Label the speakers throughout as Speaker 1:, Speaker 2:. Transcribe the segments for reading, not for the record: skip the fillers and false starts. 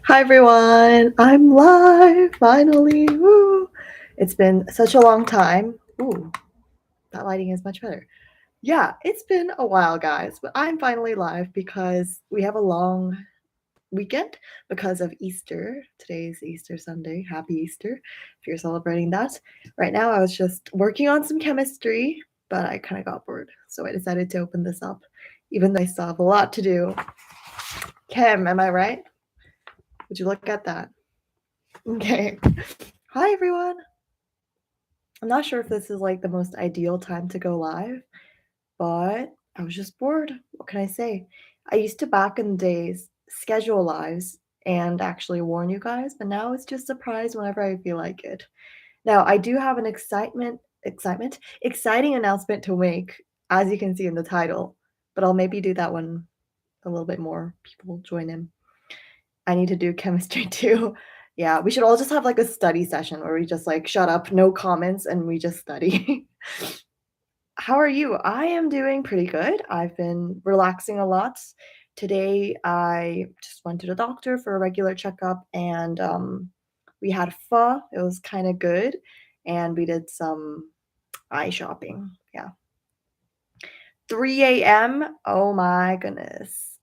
Speaker 1: Hi everyone, I'm live finally. Woo! It's been such a long time. Ooh, that lighting is much better. Yeah, it's been a while, guys, but I'm finally live because we have a long weekend because of Easter. Today's Easter Sunday. Happy Easter if you're celebrating that. Right now, I was just working on some chemistry, but I kind of got bored, so I decided to open this up, even though I still have a lot to do. Chem, am I right? Would you look at that? Okay. Hi, everyone. I'm not sure if this is like the most ideal time to go live, but I was just bored. What can I say? I used to back in the days schedule lives and actually warn you guys, but now it's just surprise whenever I feel like it. Now, I do have an exciting announcement to make, as you can see in the title, but I'll maybe do that when a little bit more people join in. I need to do chemistry too. Yeah, we should all just have like a study session where we just like shut up, no comments, and we just study. How are you? I am doing pretty good. I've been relaxing a lot. Today, I just went to the doctor for a regular checkup and we had pho. It was kind of good. And we did some eye shopping. Yeah. 3 a.m. Oh my goodness.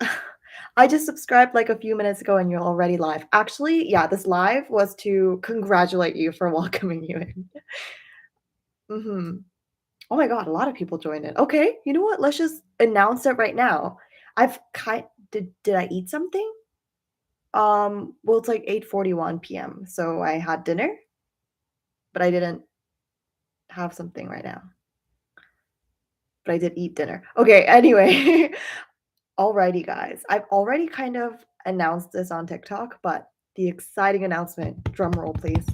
Speaker 1: I just subscribed like a few minutes ago and you're already live. Actually, yeah, this live was to congratulate you for welcoming you in. Mhm. Oh my god, a lot of people joined in. Okay, you know what? Let's just announce it right now. I've kind did I eat something? Well, it's like 8:41 p.m. So I had dinner, but I didn't have something right now. But I did eat dinner. Okay, anyway. Alrighty, guys. I've already kind of announced this on TikTok, but the exciting announcement, drum roll, please.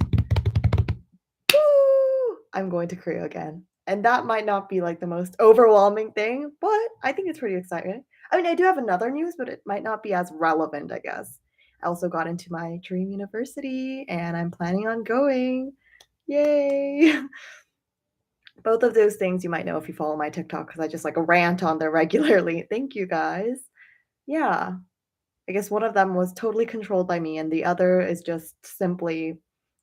Speaker 1: Woo! I'm going to Korea again. And that might not be like the most overwhelming thing, but I think it's pretty exciting. I mean, I do have another news, but it might not be as relevant, I guess. I also got into my dream university and I'm planning on going. Yay! Both of those things you might know if you follow my TikTok because I just like rant on there regularly. Thank you guys. Yeah. I guess one of them was totally controlled by me, and the other is just simply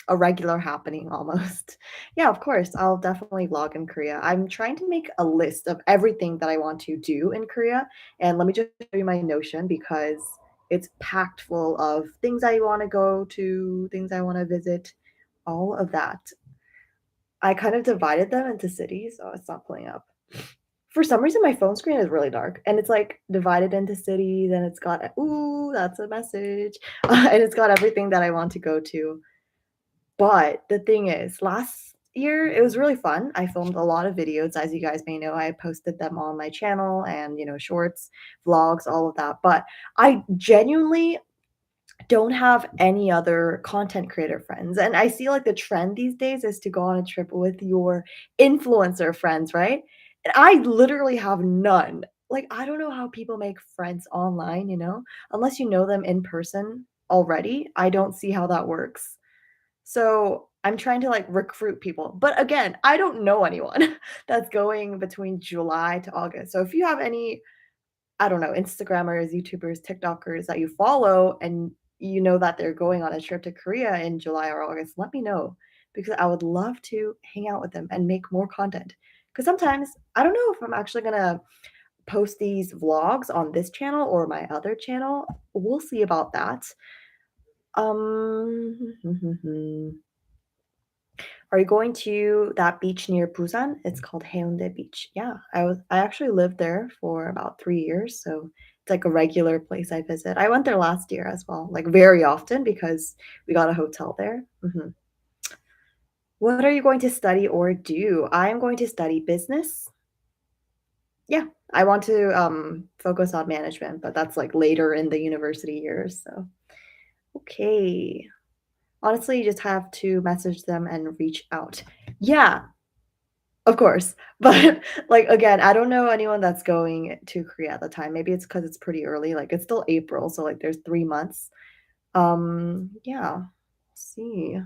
Speaker 1: a regular happening almost. Yeah, of course, I'll definitely vlog in Korea. I'm trying to make a list of everything that I want to do in Korea, and let me just show you my Notion because it's packed full of things I want to go to, things I want to visit, all of that. I kind of divided them into cities. Oh, it's not pulling up. For some reason, my phone screen is really dark, and it's, like, divided into cities, and it's got ooh, that's a message, and it's got everything that I want to go to. But the thing is, last year, it was really fun. I filmed a lot of videos, as you guys may know, I posted them on my channel and, shorts, vlogs, all of that, but I genuinely don't have any other content creator friends, and I see, like, the trend these days is to go on a trip with your influencer friends, right? And I literally have none. Like, I don't know how people make friends online, Unless you know them in person already, I don't see how that works. So, I'm trying to, like, recruit people, but again, I don't know anyone that's going between July to August. So if you have any I don't know, Instagrammers, YouTubers, TikTokers that you follow and you know that they're going on a trip to Korea in July or August, let me know because I would love to hang out with them and make more content. Because sometimes I don't know if I'm actually gonna post these vlogs on this channel or my other channel. We'll see about that. Um, Are you going to that beach near Busan? It's called Haeundae Beach. Yeah, I actually lived there for about 3 years, so it's like a regular place I visit. I went there last year as well, like very often because we got a hotel there. What are you going to study or do? I am going to study business. Yeah, I want to focus on management, but that's like later in the university years. So, okay. Honestly, you just have to message them and reach out. Yeah, of course, but, like, again, I don't know anyone that's going to Korea at the time. Maybe it's because it's pretty early, like, it's still April, so, like, there's 3 months. Yeah, see.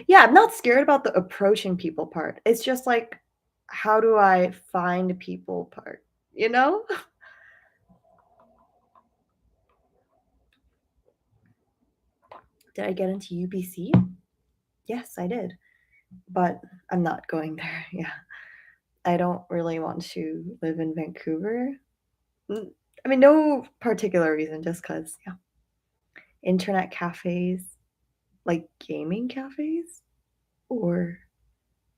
Speaker 1: Yeah, I'm not scared about the approaching people part. It's just, like, how do I find people part, you know? Did I get into UBC? Yes, I did, but I'm not going there. Yeah. I don't really want to live in Vancouver. Mm, I mean, no particular reason, just because, yeah. Internet cafes, like gaming cafes? Or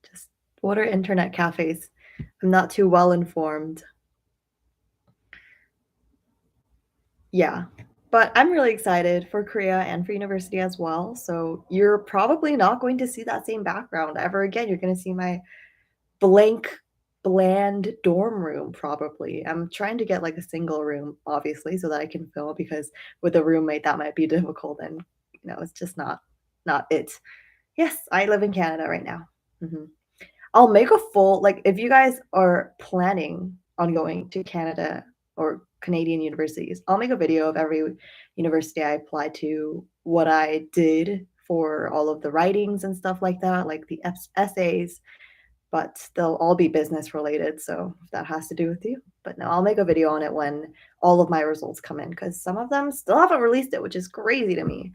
Speaker 1: just what are internet cafes? I'm not too well informed. Yeah. But I'm really excited for Korea and for university as well. So you're probably not going to see that same background ever again. You're going to see my blank, bland dorm room probably. I'm trying to get like a single room, obviously, so that I can film because with a roommate that might be difficult and it's just not it. Yes, I live in Canada right now. Mhm. I'll make a full like, if you guys are planning on going to Canada or Canadian universities, I'll make a video of every university I applied to, what I did for all of the writings and stuff like that, like the essays, but they'll all be business related, so if that has to do with you. But no, I'll make a video on it when all of my results come in because some of them still haven't released it, which is crazy to me.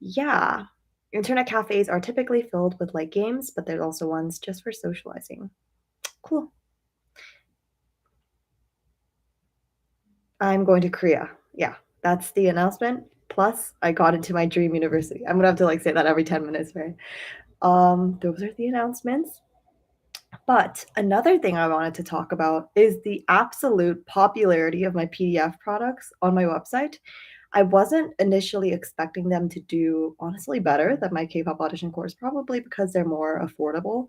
Speaker 1: Yeah. Internet cafes are typically filled with like games, but there's also ones just for socializing. Cool. I'm going to Korea. Yeah, that's the announcement. Plus, I got into my dream university. I'm gonna have to like say that every 10 minutes, right? Those are the announcements. But another thing I wanted to talk about is the absolute popularity of my PDF products on my website. I wasn't initially expecting them to do honestly better than my K-pop audition course, probably because they're more affordable.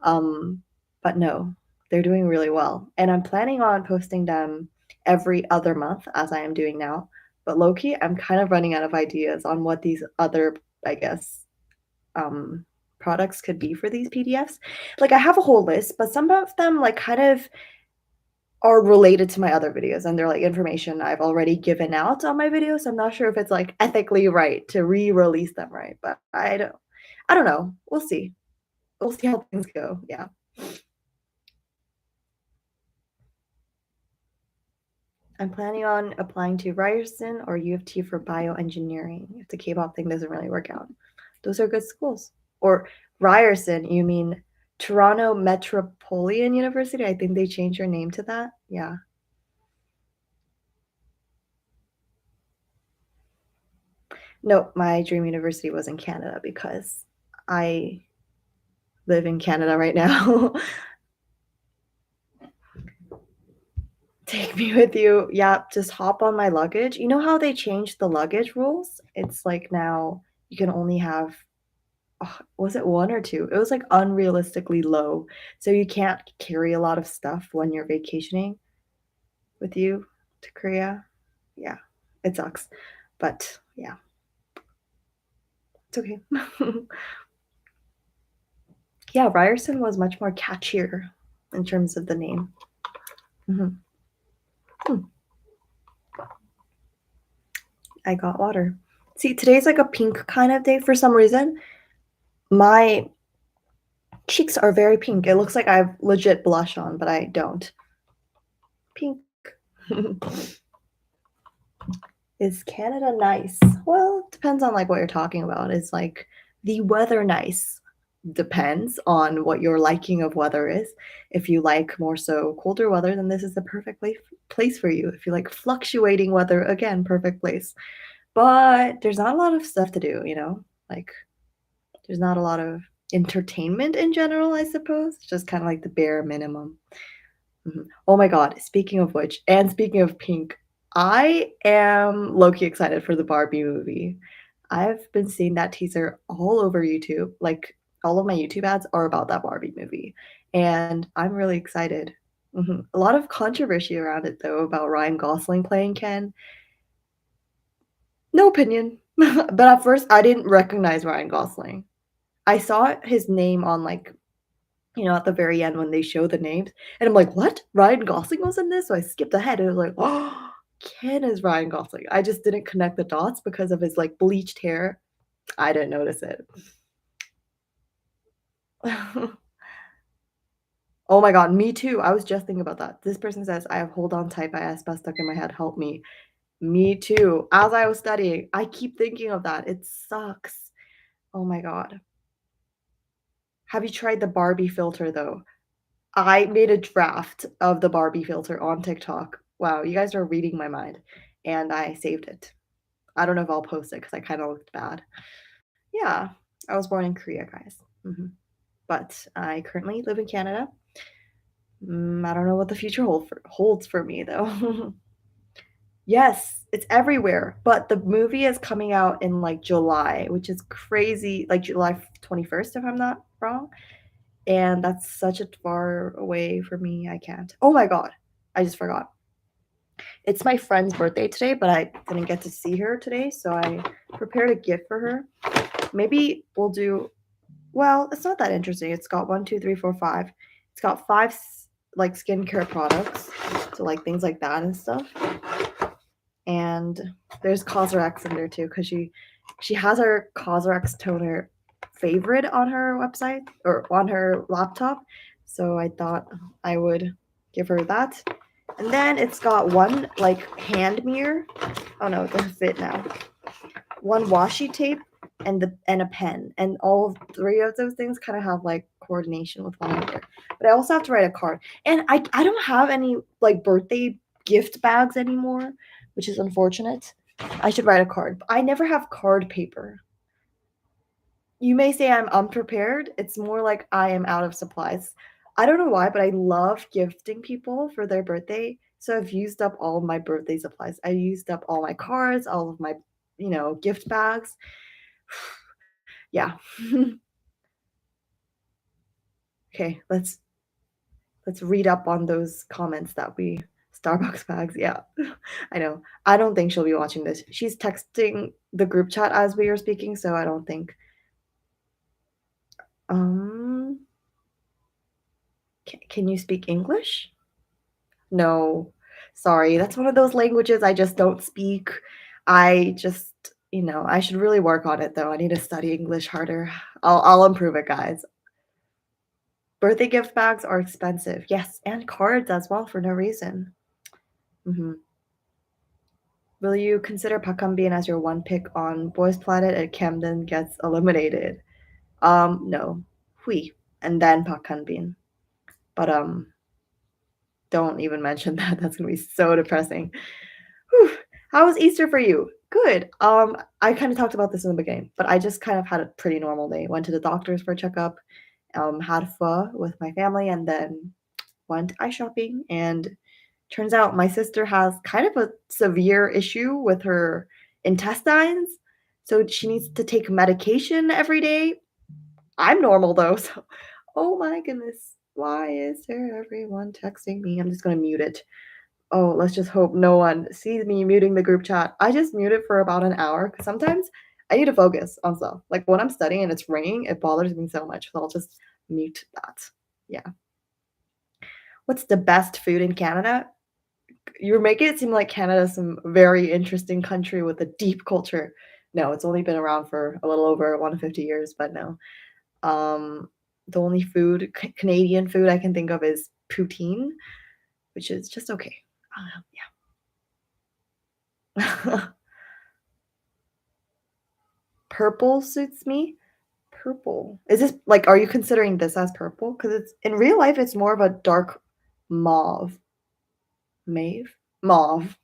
Speaker 1: Um, but no, they're doing really well. And I'm planning on posting them every other month as I am doing now. But low-key, I'm kind of running out of ideas on what these other, I guess, um, products could be for these PDFs. Like I have a whole list, but some of them like kind of are related to my other videos and they're like information I've already given out on my videos. So I'm not sure if it's like ethically right to re-release them, right? But I don't know. We'll see. We'll see how things go. Yeah. I'm planning on applying to Ryerson or U of T for bioengineering if the K-pop thing doesn't really work out. Those are good schools. Or Ryerson, you mean Toronto Metropolitan University? I think they changed their name to that. Yeah. No, my dream university was in Canada because I live in Canada right now. Take me with you. Yeah, just hop on my luggage. You know how they changed the luggage rules? It's like now you can only have, was it one or two? It was like unrealistically low. So you can't carry a lot of stuff when you're vacationing with you to Korea. Yeah, it sucks. But yeah, it's okay. Yeah, Ryerson was much more catchier in terms of the name. Mhm. Hmm. I got water. See, today's like a pink kind of day for some reason. My cheeks are very pink. It looks like I have legit blush on, but I don't. Pink. Is Canada nice? Well, it depends on like what you're talking about. Is like the weather nice? Depends on what your liking of weather is. If you like more so colder weather, then this is the perfect place for you. If you like fluctuating weather, again, perfect place. But there's not a lot of stuff to do, Like there's not a lot of entertainment in general, I suppose. It's just kind of like the bare minimum. Mhm. Oh my god, speaking of which, and speaking of pink, I am low-key excited for the Barbie movie. I've been seeing that teaser all over YouTube. Like all of my YouTube ads are about that Barbie movie, and I'm really excited. A lot of controversy around it though about Ryan Gosling playing Ken. No opinion. But at first I didn't recognize Ryan Gosling. I saw his name on like, at the very end when they show the names, and I'm like, "What? Ryan Gosling was in this?" So I skipped ahead and I was like, "Oh, Ken is Ryan Gosling." I just didn't connect the dots because of his like bleached hair. I didn't notice it. Oh my god, me too. I was just thinking about that. This person says, "I have hold on tight by Aespa stuck in my head. Help me." Me too. As I was studying, I keep thinking of that. It sucks. Oh my god. Have you tried the Barbie filter, though? I made a draft of the Barbie filter on TikTok. Wow, you guys are reading my mind, and I saved it. I don't know if I'll post it because I kinda looked bad. Yeah, I was born in Korea, guys. But I currently live in Canada. I don't know what the future holds for me, though. Yes, it's everywhere, but the movie is coming out in, like, July, which is crazy, like, July 21st, if I'm not wrong, and that's such a far away for me, I can't. Oh my god, I just forgot. It's my friend's birthday today, but I didn't get to see her today, so I prepared a gift for her. Maybe we'll do well, it's not that interesting. It's got 1, 2, 3, 4, 5. It's got 5 like skincare products, so like things like that and stuff. And there's Cosrx in there too, because she has her Cosrx toner favorite on her website or on her laptop. So I thought I would give her that. And then it's got one like hand mirror. Oh no, it doesn't fit now. One washi tape and a pen. And all three of those things kind of have like coordination with one another. But I also have to write a card. And I don't have any like birthday gift bags anymore, which is unfortunate. I should write a card. I never have card paper. You may say I'm unprepared. It's more like I am out of supplies. I don't know why, but I love gifting people for their birthday. So I've used up all of my birthday supplies. I used up all my cards, all of my, gift bags. Yeah. Okay, let's read up on those comments that we Starbucks bags. Yeah. I know. I don't think she'll be watching this. She's texting the group chat as we are speaking, so I don't think um can you speak English? No. Sorry. That's one of those languages I just don't speak. I just, I should really work on it though. I need to study English harder. I'll improve it, guys. Birthday gift bags are expensive. Yes, and cards as well for no reason. Mhm. Will you consider Pakambin as your one pick on Boys Planet if Camden gets eliminated? No. Hui, and then Pakambin. But don't even mention that. That's gonna be so depressing. Whew. How was Easter for you? Good. I kind of talked about this in the beginning, but I just kind of had a pretty normal day. Went to the doctor's for a checkup, had pho with my family, and then went ice shopping. And turns out my sister has kind of a severe issue with her intestines, so she needs to take medication every day. I'm normal though, so oh my goodness. Why is there everyone texting me? I'm just gonna mute it. Oh, let's just hope no one sees me muting the group chat. I just mute it for about an hour because sometimes I need to focus on stuff. Like when I'm studying and it's ringing, it bothers me so much. So I'll just mute that. Yeah. What's the best food in Canada? You're making it seem like Canada's some very interesting country with a deep culture. No, it's only been around for a little over 150 years, but no. The only Canadian food I can think of is poutine, which is just okay. Yeah. Purple suits me. Purple. Is this like, are you considering this as purple? Because it's in real life, it's more of a dark mauve. Mauve? Mauve.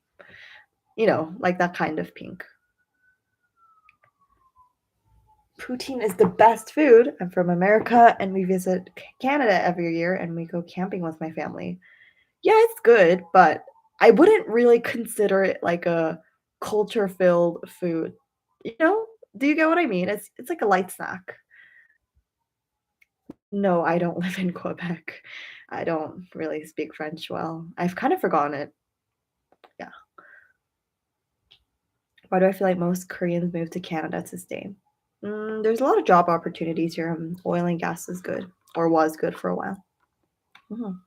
Speaker 1: Like that kind of pink. Poutine is the best food. I'm from America and we visit Canada every year and we go camping with my family. Yeah, it's good, but I wouldn't really consider it like a culture-filled food. You know? Do you get what I mean? It's like a light snack. No, I don't live in Quebec. I don't really speak French well. I've kind of forgotten it. Yeah. Why do I feel like most Koreans move to Canada to stay? There's a lot of job opportunities here. Oil and gas is good, or was good for a while. Mhm.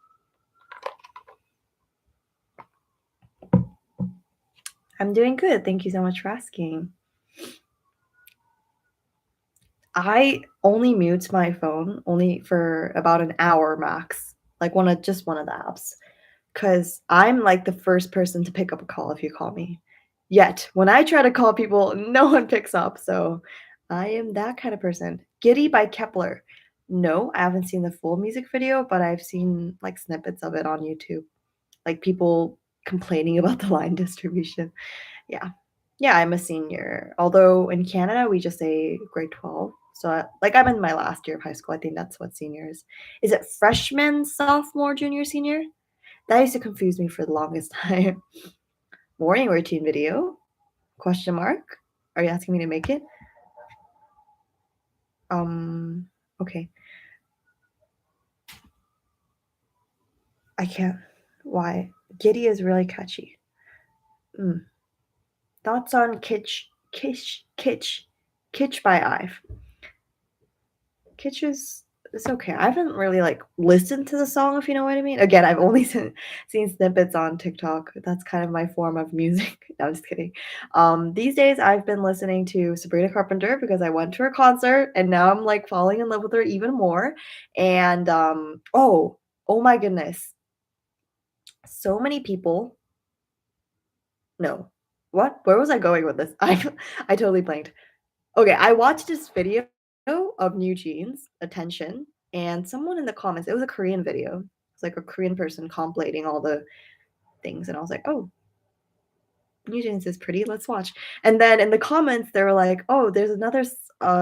Speaker 1: I'm doing good. Thank you so much for asking. I only mute my phone only for about an hour max, like just one of the apps, because I'm like the first person to pick up a call if you call me. Yet when I try to call people, no one picks up. So I am that kind of person. Giddy by Kepler. No, I haven't seen the full music video, but I've seen like snippets of it on YouTube. Like people complaining about the line distribution. Yeah. Yeah, I'm a senior. Although in Canada, we just say grade 12. So, like, I'm in my last year of high school. I think that's what senior is. Is it freshman, sophomore, junior, senior? That used to confuse me for the longest time. Morning routine video? Question mark? Are you asking me to make it? Okay. I can't. Why? Giddy is really catchy. Mm. Thoughts on Kitsch by Ive. Kitsch is it's okay. I haven't really like listened to the song, if you know what I mean. Again, I've only seen snippets on TikTok. That's kind of my form of music. No, I'm just kidding. These days I've been listening to Sabrina Carpenter because I went to her concert and now I'm like falling in love with her even more. And oh my goodness. So many people. No. What? Where was I going with this? I totally blanked. Okay, I watched this video of New Jeans, Attention, and someone in the comments, it was a Korean video. It's like a Korean person compilating all the things, and I was like, "Oh, New Jeans is pretty. Let's watch." And then in the comments, they were like, "Oh, there's another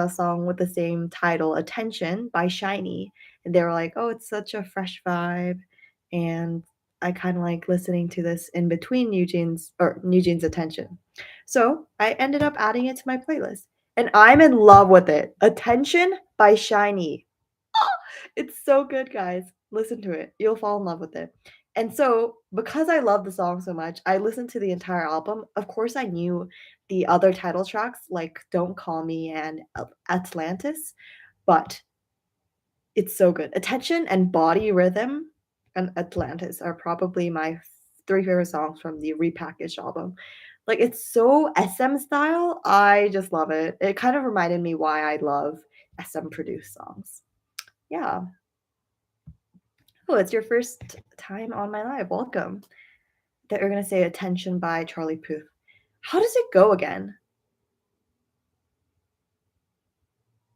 Speaker 1: song with the same title, Attention by Shiny." And they were like, "Oh, it's such a fresh vibe," and I kind of like listening to this in between New Jeans Attention. So I ended up adding it to my playlist, and I'm in love with it. Attention by Shiny. It's so good, guys. Listen to it. You'll fall in love with it. And so, because I love the song so much, I listened to the entire album. Of course, I knew the other title tracks like Don't Call Me and Atlantis, but it's so good. Attention and Body Rhythm and Atlantis are probably my three favorite songs from the repackaged album. Like, it's so SM style. I just love it. It kind of reminded me why I love SM produced songs. Yeah. Oh, it's your first time on my live. Welcome. That you're gonna say Attention by Charlie Puth. How does it go again?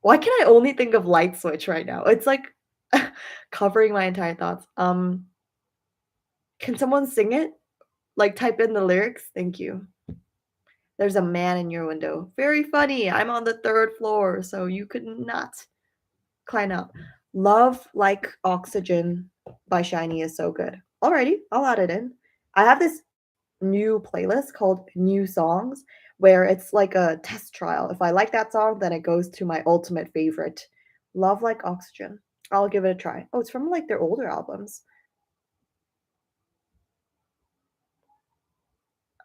Speaker 1: Why can I only think of Light Switch right now? It's like covering my entire thoughts. Can someone sing it? Like type in the lyrics? Thank you. There's a man in your window. Very funny. I'm on the third floor, so you could not climb up. Love Like Oxygen by Shiny is so good. Alrighty, I'll add it in. I have this new playlist called New Songs where it's like a test trial. If I like that song, then it goes to my ultimate favorite. Love Like Oxygen. I'll give it a try. Oh, it's from like their older albums.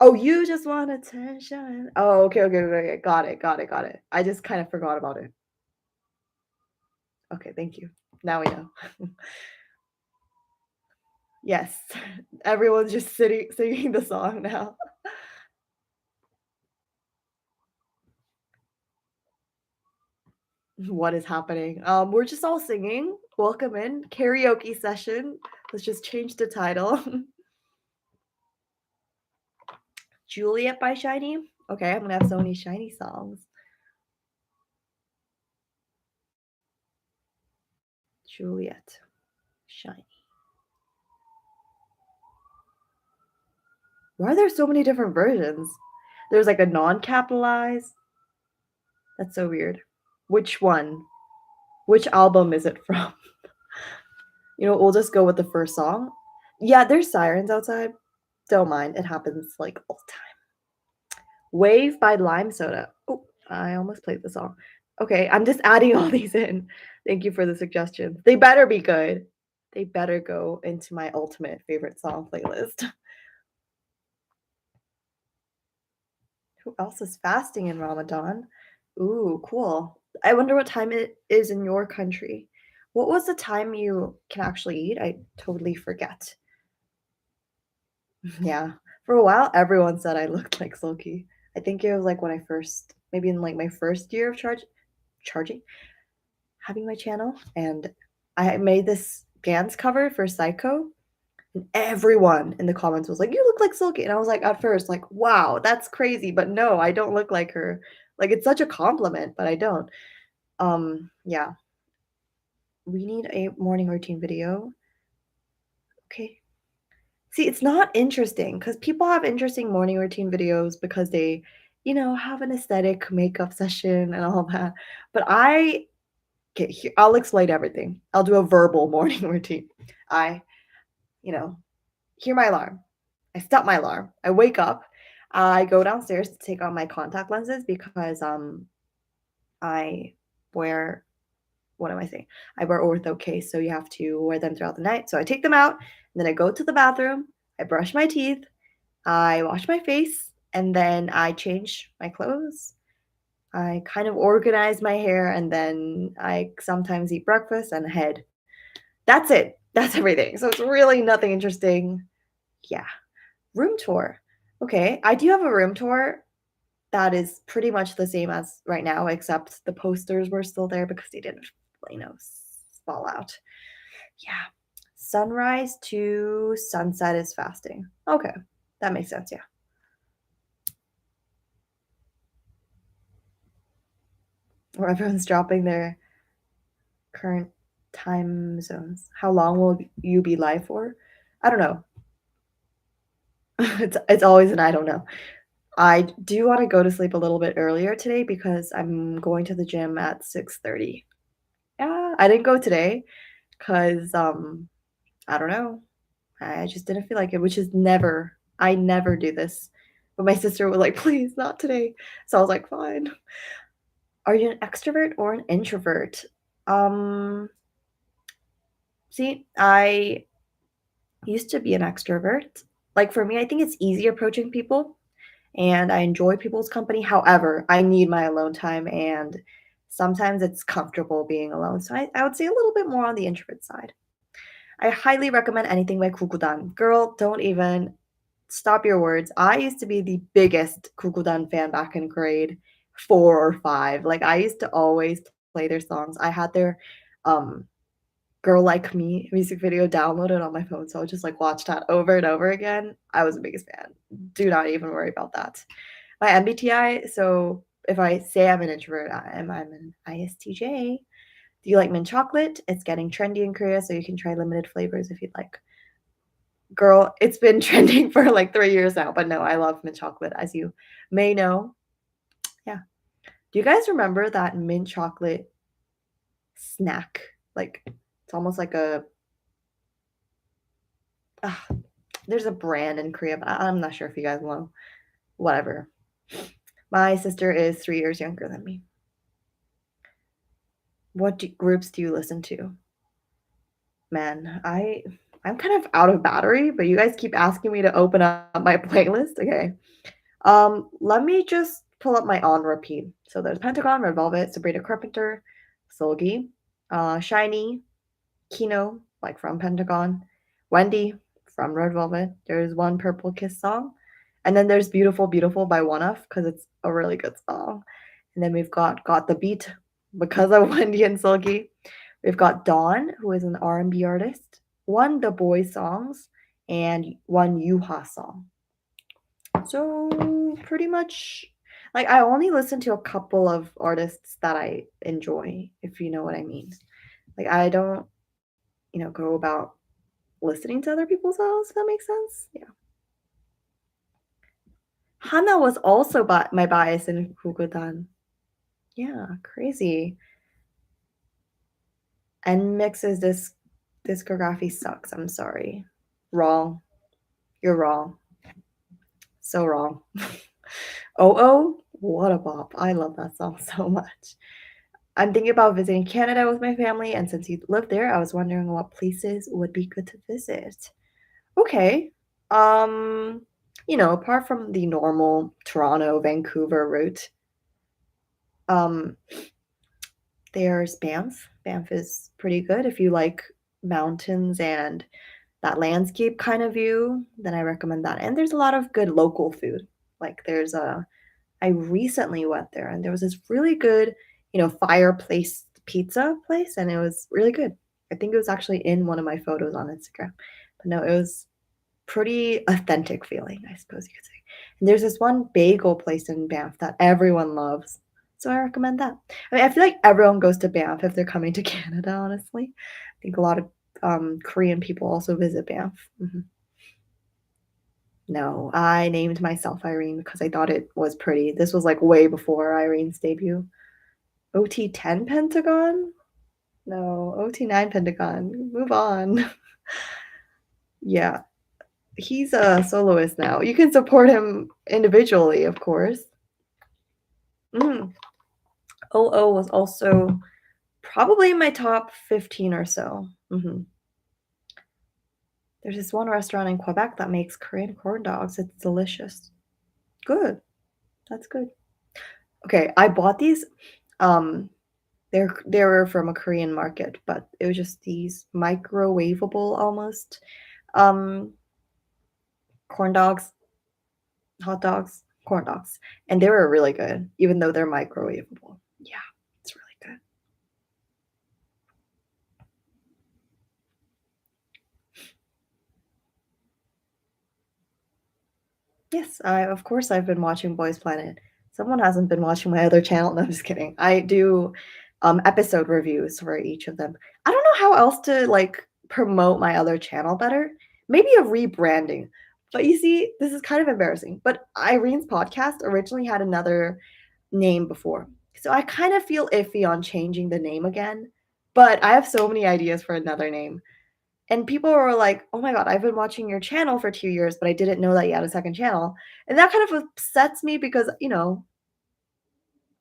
Speaker 1: Oh, you just want attention. Oh, okay. Got it. I just kind of forgot about it. Okay, thank you. Now we know. Yes, everyone's just singing the song now. What is happening? We're just all singing. Welcome in karaoke session. Let's just change the title. Juliet by Shiny. Okay, I'm gonna have so many Shiny songs. Juliet, Shiny. Why are there so many different versions? There's like a non-capitalized. That's so weird. Which one? Which album is it from? You know, we'll just go with the first song. Yeah, there's sirens outside. Don't mind. It happens like all the time. Wave by Lime Soda. Oh, I almost played the song. Okay, I'm just adding all these in. Thank you for the suggestions. They better be good. They better go into my ultimate favorite song playlist. Who else is fasting in Ramadan? Ooh, cool. I wonder what time it is in your country. What was the time you can actually eat? I totally forget. Yeah. For a while, everyone said I looked like Silky. I think it was like when I first, maybe in like my first year of charging, having my channel, and I made this dance cover for Psycho, and everyone in the comments was like, "You look like Silky," and I was like, at first, like, "Wow, that's crazy," but no, I don't look like her. Like, it's such a compliment, but I don't. Yeah, we need a morning routine video. Okay. See, it's not interesting because people have interesting morning routine videos because they, have an aesthetic makeup session and all that. But okay, I'll explain everything. I'll do a verbal morning routine. I, you know, hear my alarm. I stop my alarm. I wake up. I go downstairs to take out my contact lenses because I wear what am I saying? I wear ortho case, so you have to wear them throughout the night. So I take them out, and then I go to the bathroom. I brush my teeth. I wash my face, and then I change my clothes. I kind of organize my hair, and then I sometimes eat breakfast and head. That's it. That's everything. So it's really nothing interesting. Yeah. Room tour. Okay. I do have a room tour that is pretty much the same as right now, except the posters were still there because they didn't, fall out. Yeah. Sunrise to sunset is fasting. Okay. That makes sense. Yeah. Where everyone's dropping their current time zones. How long will you be live for? I don't know. It's always an I don't know. I do want to go to sleep a little bit earlier today because I'm going to the gym at 6:30. Yeah, I didn't go today because I don't know. I just didn't feel like it, which is never I never do this. But my sister was like, "Please, not today." So I was like, "Fine." Are you an extrovert or an introvert? Um, See, I used to be an extrovert. Like for me, I think it's easy approaching people and I enjoy people's company. However, I need my alone time and sometimes it's comfortable being alone. So I would say a little bit more on the introvert side. I highly recommend anything by Kukudan. Girl, don't even stop your words. I used to be the biggest Kukudan fan back in grade 4 or 5. Like I used to always play their songs. I had their um Girl Like Me music video downloaded on my phone, so I would just, like, watch that over and over again. I was the biggest fan. Do not even worry about that. My MBTI, so if I say I'm an introvert, I'm an ISTJ. Do you like mint chocolate? It's getting trendy in Korea, so you can try limited flavors if you'd like. Girl, it's been trending for, like, 3 years now, but no, I love mint chocolate, as you may know. Yeah. Do you guys remember that mint chocolate snack? Like, it's almost like a ah, there's a brand in Korea, but I'm not sure if you guys know. Whatever. My sister is 3 years younger than me. What groups do you listen to? Man, I'm kind of out of battery, but you guys keep asking me to open up my playlist. Okay. Let me just pull up my on repeat. So there's Pentagon, Red Velvet, Sabrina Carpenter, Solgi, Shiny, Kino, like from Pentagon, Wendy from Red Velvet. There's one Purple Kiss song. And then there's Beautiful Beautiful by One Off because it's a really good song. And then we've got the Beat because of Wendy and Silky. We've got Dawn, who is an R&B artist, one The Boys songs, and one Yuha song. So pretty much like I only listen to a couple of artists that I enjoy, if you know what I mean. Like I don't, go about listening to other people's songs, if that makes sense. Yeah. Hana was also my bias in Kugudan. Yeah, crazy. And Mix's discography sucks. I'm sorry. Wrong. You're wrong. So wrong. Oh oh, what a bop. I love that song so much. I'm thinking about visiting Canada with my family, and since you live there, I was wondering what places would be good to visit. Okay. Um, apart from the normal Toronto, Vancouver route, um, there's Banff. Banff is pretty good if you like mountains and that landscape kind of view, then I recommend that. And there's a lot of good local food. Like I recently went there and there was this really good, fireplace pizza place and it was really good. I think it was actually in one of my photos on Instagram. But no, it was pretty authentic feeling, I suppose you could say. And there's this one bagel place in Banff that everyone loves. So I recommend that. I mean, I feel like everyone goes to Banff if they're coming to Canada, honestly. I think a lot of Korean people also visit Banff. Mhm. No, I named myself Irene because I thought it was pretty. This was like way before Irene's debut. OT10 Pentagon? No, OT9 Pentagon. Move on. Yeah, he's a soloist now. You can support him individually, of course. Mm. OO was also probably in my top 15 or so. There's this one restaurant in Quebec that makes Korean corn dogs. It's delicious. Good. That's good. Okay, I bought these. Um, they were from a Korean market, but it was just these microwavable almost um corn dogs, hot dogs, corn dogs, and they were really good, even though they're microwavable. Yeah, it's really good. Yes, I of course I've been watching Boys Planet. Someone hasn't been watching my other channel. No, I'm just kidding. I do episode reviews for each of them. I don't know how else to like promote my other channel better. Maybe a rebranding. But you see, this is kind of embarrassing. But Irene's podcast originally had another name before. So I kind of feel iffy on changing the name again. But I have so many ideas for another name. And people were like, "Oh my god, I've been watching your channel for 2 years, but I didn't know that you had a second channel." And that kind of upsets me because,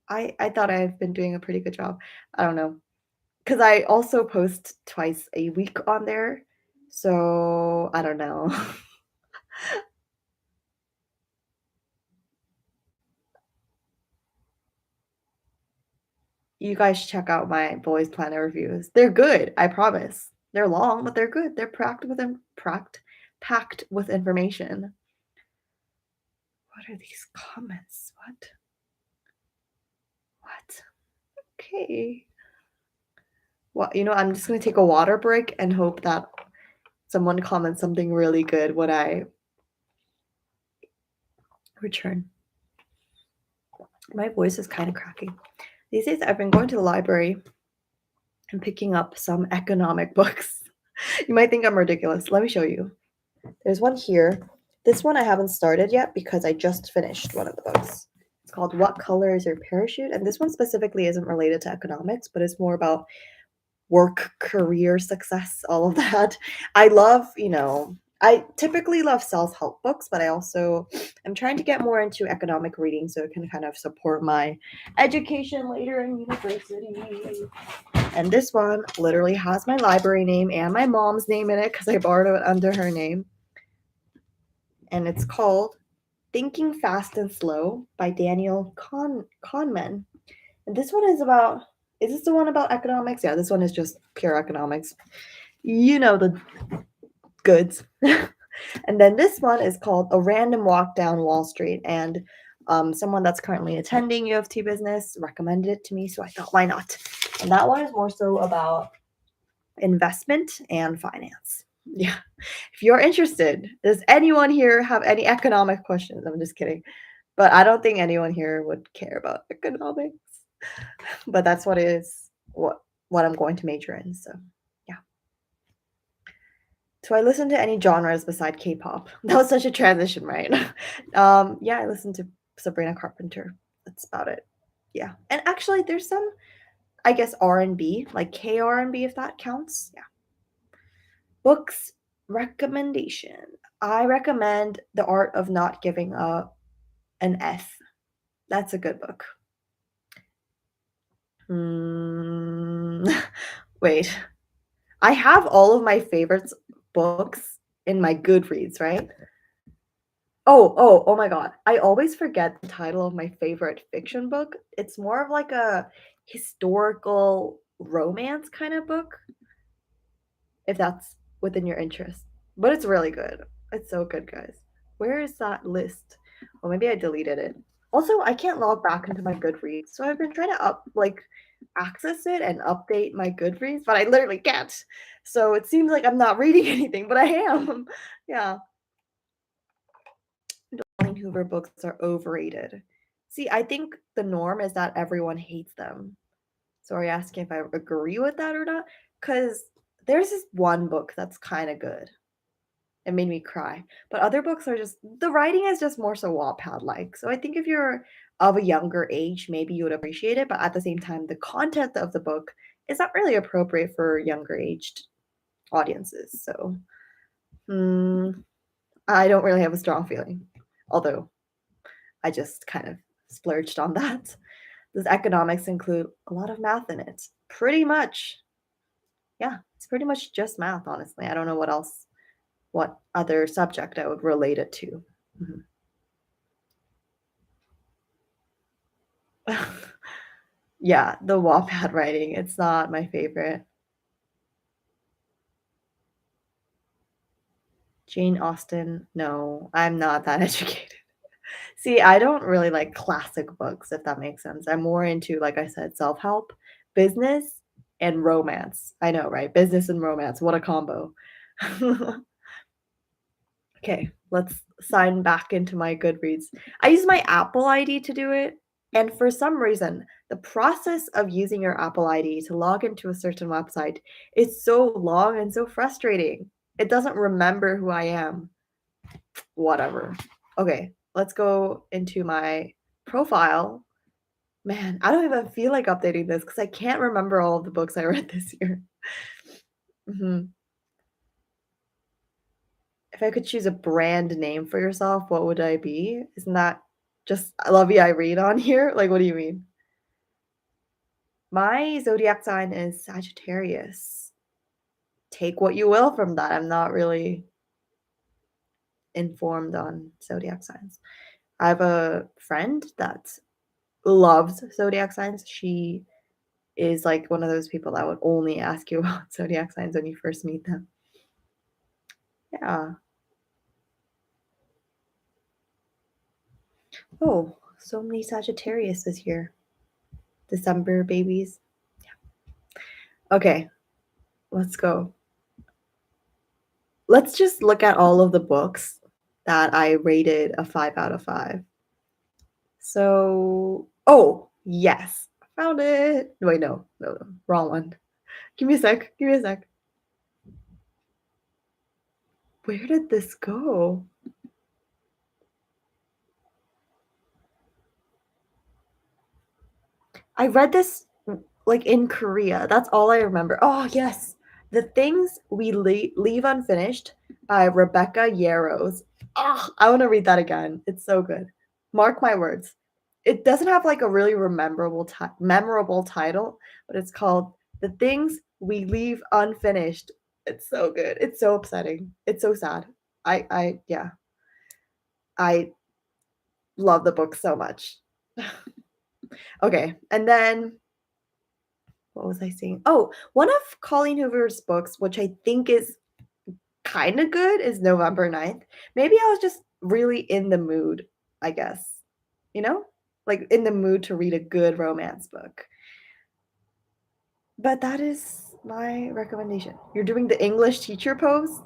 Speaker 1: I thought I've been doing a pretty good job. I don't know, because I also post twice a week on there. So, I don't know. You guys check out my Boys Planet reviews. They're good, I promise. They're long, but they're good. They're packed with information. What are these comments? What? What? Okay. Well, I'm just gonna take a water break and hope that someone comments something really good when I return. My voice is kind of cracking. These days, I've been going to the library and picking up some economic books. You might think I'm ridiculous. Let me show you. There's one here. This one I haven't started yet because I just finished one of the books. It's called What Color is Your Parachute? And this one specifically isn't related to economics, but it's more about work, career success, all of that. I love, I typically love self-help books, but I also am trying to get more into economic reading so it can kind of support my education later in university. And this one literally has my library name and my mom's name in it because I borrowed it under her name. And it's called Thinking Fast and Slow by Daniel Kahneman. And this one is this the one about economics? Yeah, this one is just pure economics. You know the goods. And then this one is called A Random Walk Down Wall Street. And someone that's currently attending U of T business recommended it to me, so I thought, why not? And that one is more so about investment and finance. Yeah. If you're interested, does anyone here have any economic questions? I'm just kidding. But I don't think anyone here would care about economics. But that's what I'm going to major in. So yeah. Do I listen to any genres beside K-pop? That was such a transition, right? Yeah, I listen to Sabrina Carpenter. That's about it. Yeah. And actually there's some, I guess, R&B, like K-R&B if that counts. Yeah. Books recommendation. I recommend The Art of Not Giving Up an F. That's a good book. Hmm. Wait. I have all of my favorites books in my Goodreads, right? Oh my god. I always forget the title of my favorite fiction book. It's more of like a historical romance kind of book, if that's within your interest. But it's really good. It's so good, guys. Where is that list? Well, maybe I deleted it. Also, I can't log back into my Goodreads, so I've been trying to access it and update my Goodreads, but I literally can't. So it seems like I'm not reading anything, but I am. Yeah. Darling Hoover books are overrated. See, I think the norm is that everyone hates them. So are you asking if I agree with that or not? Because there's this one book that's kinda good. It made me cry, but other books are just the writing is just more so Wattpad-like. So I think if you're of a younger age, maybe you would appreciate it, but at the same time, the content of the book is not really appropriate for younger aged audiences. So, mm, I don't really have a strong feeling, although I just kind of splurged on that. Does economics include a lot of math in it? Pretty much. Yeah, it's pretty much just math, honestly. I don't know what other subject I would relate it to. Mhm. Yeah, the Wattpad writing, it's not my favorite. Jane Austen, no, I'm not that educated. See, I don't really like classic books, if that makes sense. I'm more into, like I said, self-help, business, and romance. I know, right? Business and romance, what a combo. Okay, let's sign back into my Goodreads. I use my Apple ID to do it, and for some reason, the process of using your Apple ID to log into a certain website is so long and so frustrating. It doesn't remember who I am. Whatever. Okay, let's go into my profile. Man, I don't even feel like updating this because I can't remember all of the books I read this year. Mhm. If I could choose a brand name for yourself, what would I be? Isn't that just I love you, I read on here? Like, what do you mean? My zodiac sign is Sagittarius. Take what you will from that. I'm not really informed on zodiac signs. I have a friend that loves zodiac signs. She is like one of those people that would only ask you about zodiac signs when you first meet them. Yeah. Oh, so many Sagittarius this year. December babies. Okay, let's go. Let's just look at all of the books that I rated a 5 out of 5. So, oh, yes, found it. Wait, no, wrong one. Give me a sec. Give me a sec. Where did this go? I read this like in Korea. That's all I remember. Oh, yes. The Things We Leave Unfinished by Rebecca Yarros. Oh, I want to read that again. It's so good. Mark my words. It doesn't have like a really memorable title, but it's called The Things We Leave Unfinished. It's so good. It's so upsetting. It's so sad. Yeah, I love the book so much. Okay, and then what was I saying? Oh, one of Colleen Hoover's books, which I think is kind of good, is November 9th. Maybe I was just really in the mood, I guess. You know? Like in the mood to read a good romance book. But that is my recommendation. You're doing the English teacher pose?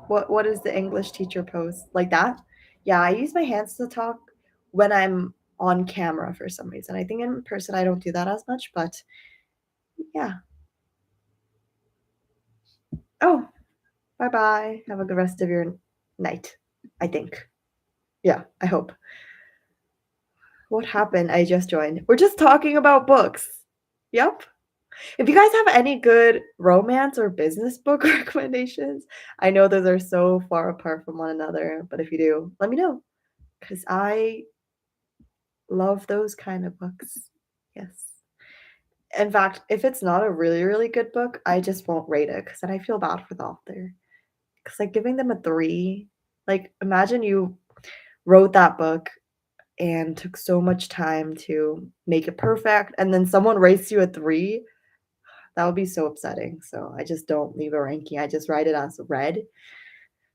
Speaker 1: What is the English teacher pose? Like that? Yeah, I use my hands to talk when I'm on camera for some reason. I think in person I don't do that as much, but yeah. Oh, bye bye. Have a good rest of your night, I think. Yeah, I hope. What happened? I just joined. We're just talking about books. Yep. If you guys have any good romance or business book recommendations, I know those are so far apart from one another, but if you do, let me know because I love those kind of books. Yes. In fact, if it's not a really, really good book, I just won't rate it because then I feel bad for the author. Because, like, giving them a three, like, imagine you wrote that book and took so much time to make it perfect, and then someone rates you a three. That would be so upsetting. So I just don't leave a ranking. I just write it as read.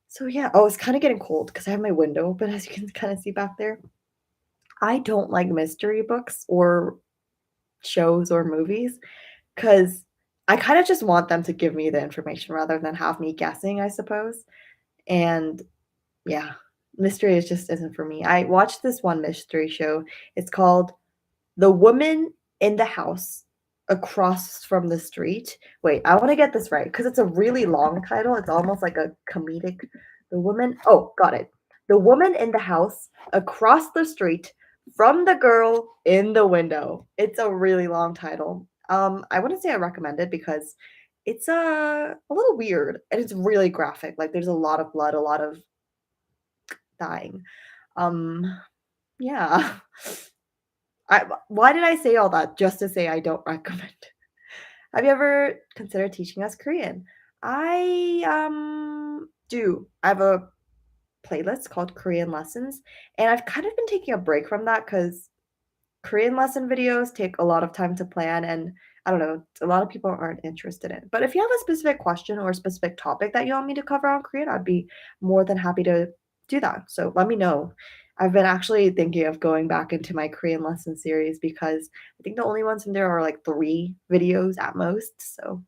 Speaker 1: So yeah. Oh, it's kind of getting cold because I have my window open, as you can kind of see back there. I don't like mystery books or shows or movies because I kind of just want them to give me the information rather than have me guessing, I suppose. And yeah. Mystery is just isn't for me. I watched this one mystery show. It's called The Woman in the House Across from the Street. Wait, I want to get this right because it's a really long title. It's almost like a comedic. The woman, oh, got it. The Woman in the House Across the Street from the Girl in the Window. It's a really long title. I wouldn't say I recommend it because it's a little weird and it's really graphic. Like there's a lot of blood, a lot of dying. Um, yeah. Why did I say all that? Just to say I don't recommend. Have you ever considered teaching us Korean? I do. I have a playlist called Korean Lessons, and I've kind of been taking a break from that because Korean lesson videos take a lot of time to plan, and I don't know, a lot of people aren't interested in. But if you have a specific question or a specific topic that you want me to cover on Korean, I'd be more than happy to do that. So let me know. I've been actually thinking of going back into my Korean lesson series because I think the only ones in there are like 3 videos at most. So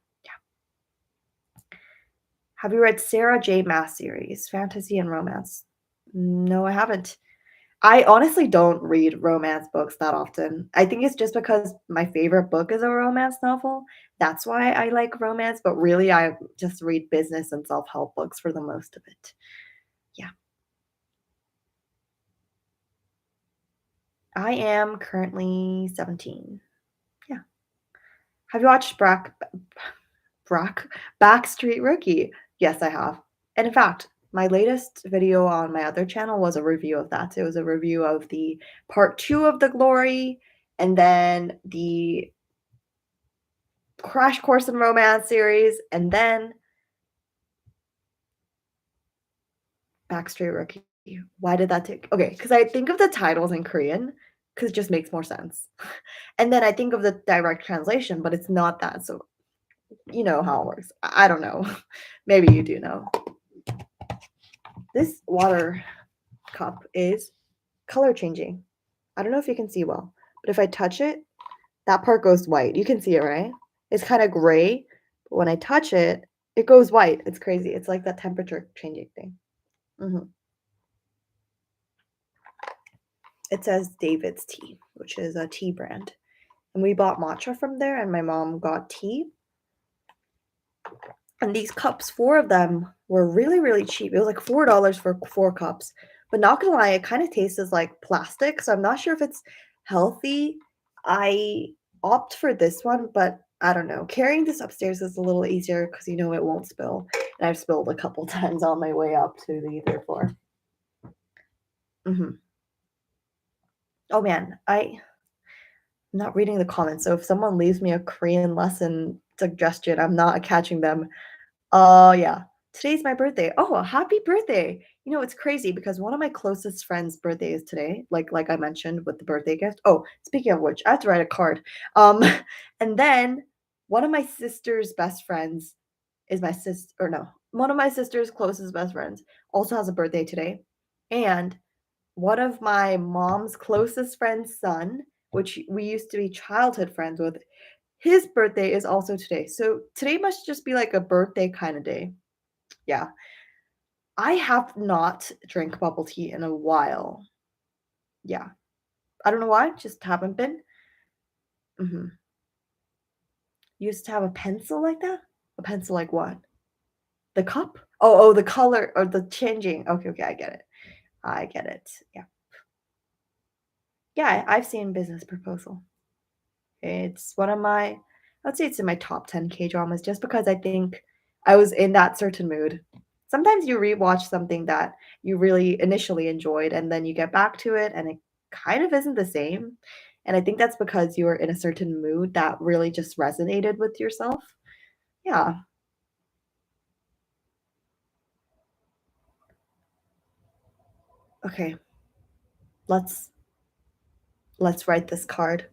Speaker 1: have you read Sarah J. Maas series, fantasy and romance? No, I haven't. I honestly don't read romance books that often. I think it's just because my favorite book is a romance novel. That's why I like romance, but really I just read business and self-help books for the most of it. Yeah. I am currently 17. Yeah. Have you watched Brack Backstreet Rookie? Yes, I have. And in fact, my latest video on my other channel was a review of that. It was a review of the part 2 of The Glory and then the Crash Course in Romance series and then Backstreet Rookie. Why did that take okay, because I think of the titles in Korean because it just makes more sense. And then I think of the direct translation, but it's not that. So you know how it works. I don't know. Maybe you do know. This water cup is color changing. I don't know if you can see well, but if I touch it, that part goes white. You can see it, right? It's kind of gray, but when I touch it, it goes white. It's crazy. It's like that temperature changing thing. Mhm. It says David's Tea, which is a tea brand. And we bought matcha from there, and my mom got tea. And these cups, 4 of them, were really, really cheap. It was like $4 for 4 cups. But not gonna lie, it kind of tastes like plastic. So I'm not sure if it's healthy. I opt for this one, but I don't know. Carrying this upstairs is a little easier because you know it won't spill. And I've spilled a couple times on my way up to the 3rd floor. Oh man, I'm not reading the comments. So if someone leaves me a Korean lesson suggestion, I'm not catching them. Yeah. Today's my birthday. Oh, happy birthday. You know, it's crazy because one of my closest friends' birthday is today, like I mentioned with the birthday gift. Oh, speaking of which, I have to write a card. Um, and then one of my sister's best friends is my sister, or no, one of my sister's closest best friends also has a birthday today. And one of my mom's closest friend's son, which we used to be childhood friends with, his birthday is also today. So today must just be like a birthday kind of day. Yeah. I have not drank bubble tea in a while. Yeah. I don't know why, just haven't been. Mhm. You used to have a pencil like that? A pencil like what? The cup? Oh, the color or the changing. Okay, okay, I get it. I get it. Yeah. Yeah, I've seen Business Proposal. It's one of my I'd say it's in my top 10 K-dramas just because I think I was in that certain mood. Sometimes you rewatch something that you really initially enjoyed and then you get back to it and it kind of isn't the same. And I think that's because you were in a certain mood that really just resonated with yourself. Yeah. Okay. Let's let's write this card.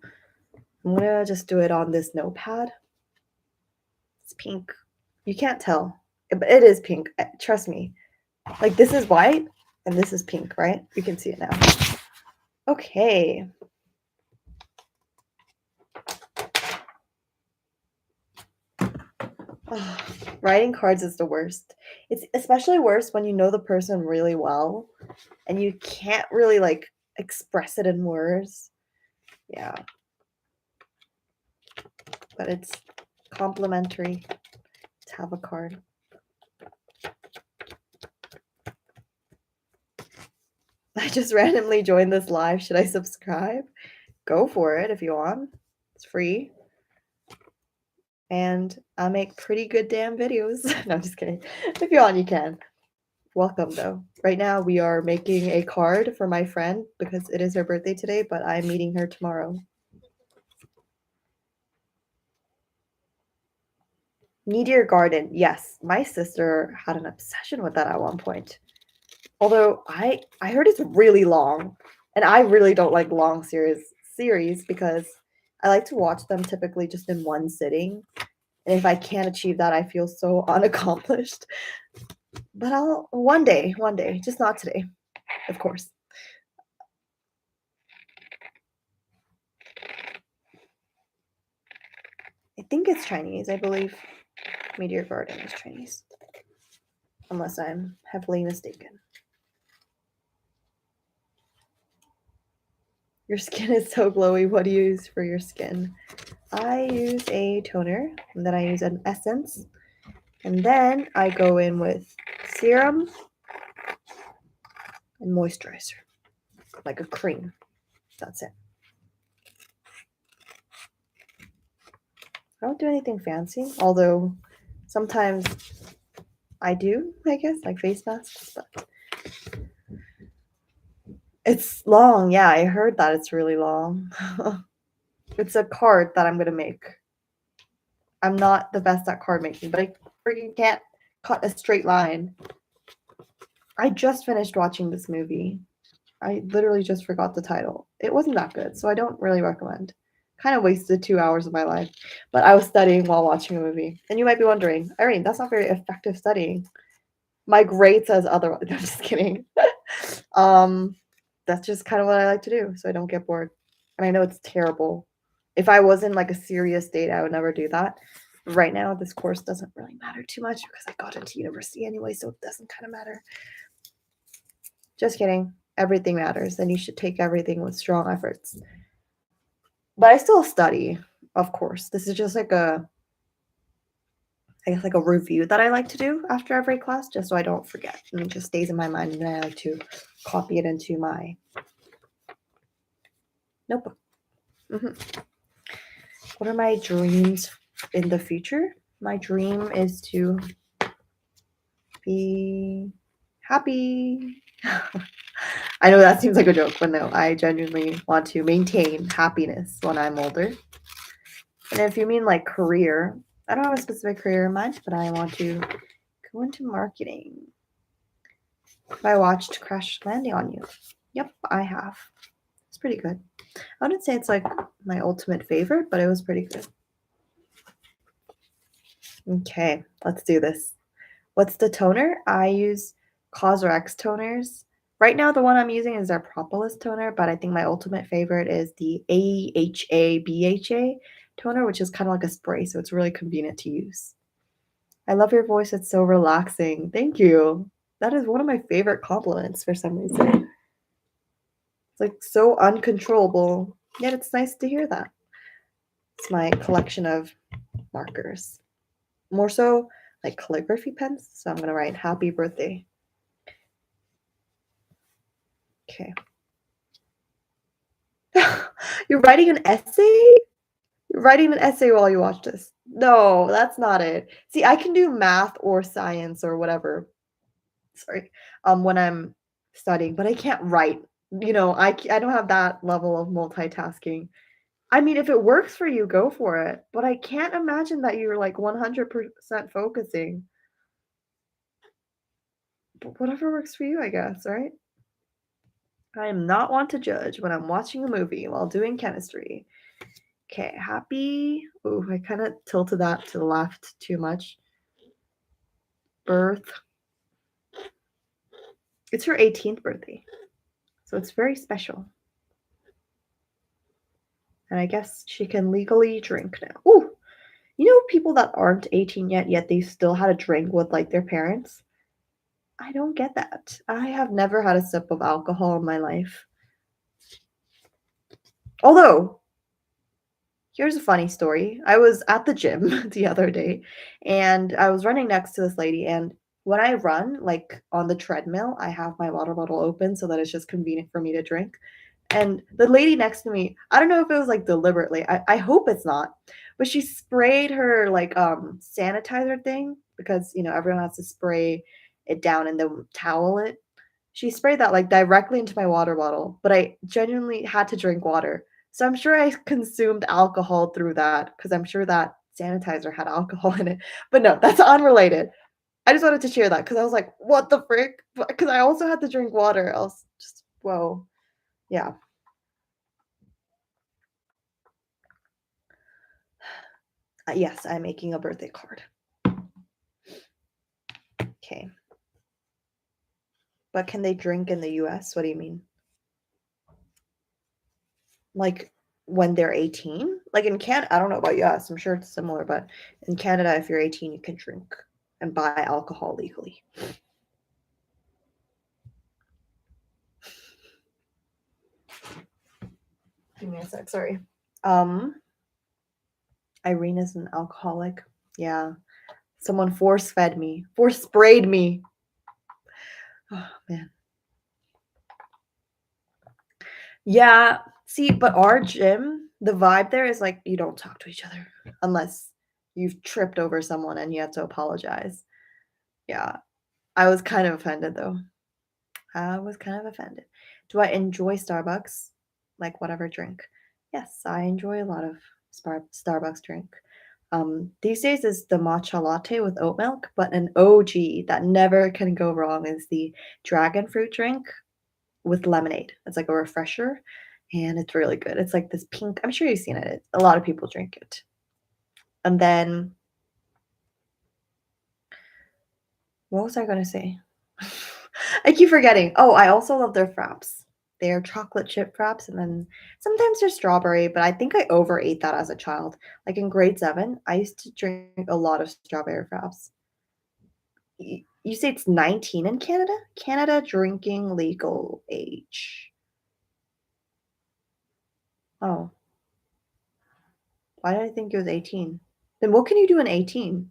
Speaker 1: I'm gonna just do it on this notepad. It's pink. You can't tell. But it is pink. Trust me. Like this is white and this is pink, right? You can see it now. Okay. Ugh, writing cards is the worst. It's especially worse when you know the person really well and you can't really like express it in words. Yeah, but it's complimentary to have a card. I just randomly joined this live. Should I subscribe? Go for it if you want. It's free. And I make pretty good damn videos. No, I'm just kidding. If you want, you can. Welcome, though. Right now, we are making a card for my friend because it is her birthday today, but I'm meeting her tomorrow. Meteor Garden. Yes, my sister had an obsession with that at one point. Although I heard it's really long, and I really don't like long series because I like to watch them typically just in one sitting. And if I can't achieve that, I feel so unaccomplished. But I'll one day, just not today, of course. I think it's Chinese. I believe Meteor Garden is Chinese, unless I'm heavily mistaken. Your skin is so glowy. What do you use for your skin? I use a toner, and then I use an essence, and then I go in with serum and moisturizer, like a cream. That's it. I don't do anything fancy, although sometimes I do, I guess, like face masks, but it's long. Yeah, I heard that it's really long. It's a card that I'm going to make. I'm not the best at card making, but I freaking can't cut a straight line. I just finished watching this movie. I literally just forgot the title. It wasn't that good, so I don't really recommend. Kind of wasted 2 hours of my life, but I was studying while watching a movie. And you might be wondering, Irene, that's not very effective studying. My grade says otherwise. I'm just kidding. That's just kind of what I like to do, so I don't get bored. And I know it's terrible. If I was in like a serious state, I would never do that. Right now, this course doesn't really matter too much because I got into university anyway, so it doesn't kind of matter. Just kidding. Everything matters, and you should take everything with strong efforts. But I still study, of course. This is just like a review that I like to do after every class, just so I don't forget. And it just stays in my mind, and then I like to copy it into my notebook. What are my dreams in the future? My dream is to be happy. I know that seems like a joke, but no, I genuinely want to maintain happiness when I'm older. And if you mean like career, I don't have a specific career in mind, but I want to go into marketing. I watched Crash Landing on You. Yep, I have. It's pretty good. I wouldn't say it's like my ultimate favorite, but it was pretty good. Okay, let's do this. What's the toner? I use Cosrx toners. Right now, the one I'm using is their Propolis toner, but I think my ultimate favorite is the AHA BHA toner, which is kind of like a spray, so it's really convenient to use. I love your voice. It's so relaxing. Thank you. That is one of my favorite compliments for some reason. It's like so uncontrollable, yet it's nice to hear that. It's my collection of markers. More so like calligraphy pens, so I'm going to write happy birthday. Okay. You're writing an essay? You're writing an essay while you watch this. No, that's not it. See, I can do math or science or whatever. Sorry. When I'm studying, but I can't write. You know, I don't have that level of multitasking. I mean, if it works for you, go for it. But I can't imagine that you're like 100% focusing. But whatever works for you, I guess, right? I am not one to judge when I'm watching a movie while doing chemistry. Okay, happy. Ooh, I kind of tilted that to the left too much. Birth. It's her 18th birthday, so it's very special. And I guess she can legally drink now. Ooh, you know people that aren't 18 yet they still had a drink with like their parents? I don't get that. I have never had a sip of alcohol in my life. Although, here's a funny story. I was at the gym the other day and I was running next to this lady. And when I run, like on the treadmill, I have my water bottle open so that it's just convenient for me to drink. And the lady next to me, I don't know if it was like deliberately, I hope it's not, but she sprayed her like sanitizer thing because everyone has to spray it down and then towel it. She sprayed that, like, directly into my water bottle, but I genuinely had to drink water. So I'm sure I consumed alcohol through that, because 'cause I'm sure that sanitizer had alcohol in it. But no, that's unrelated. I just wanted to share that because I was like, "What the frick?" Because I also had to drink water, else just whoa. Yeah. Yes, I'm making a birthday card. Okay. But can they drink in the US? What do you mean? Like, when they're 18? Like, in Canada, I don't know about US, I'm sure it's similar, but in Canada, if you're 18, you can drink and buy alcohol legally. Give me a sec, sorry. Um, Irene is an alcoholic. Yeah. Someone force-fed me, force-sprayed me. Oh, man. Yeah, see, but our gym, the vibe there is like you don't talk to each other unless you've tripped over someone and you have to apologize. Yeah, I was kind of offended though. I was kind of offended. Do I enjoy Starbucks? Like whatever drink? Yes, I enjoy a lot of Starbucks drink. These days is the matcha latte with oat milk, but an OG that never can go wrong is the dragon fruit drink with lemonade. It's like a refresher, and it's really good. It's like this pink. I'm sure you've seen it. A lot of people drink it. And then what was I gonna say? I keep forgetting. Oh, I also love their fraps. They're chocolate chip fraps, and then sometimes they're strawberry, but I think I overate that as a child. Like in grade 7, I used to drink a lot of strawberry fraps. You say it's 19 in Canada? Canada drinking legal age. Oh, why did I think it was 18? Then what can you do in 18?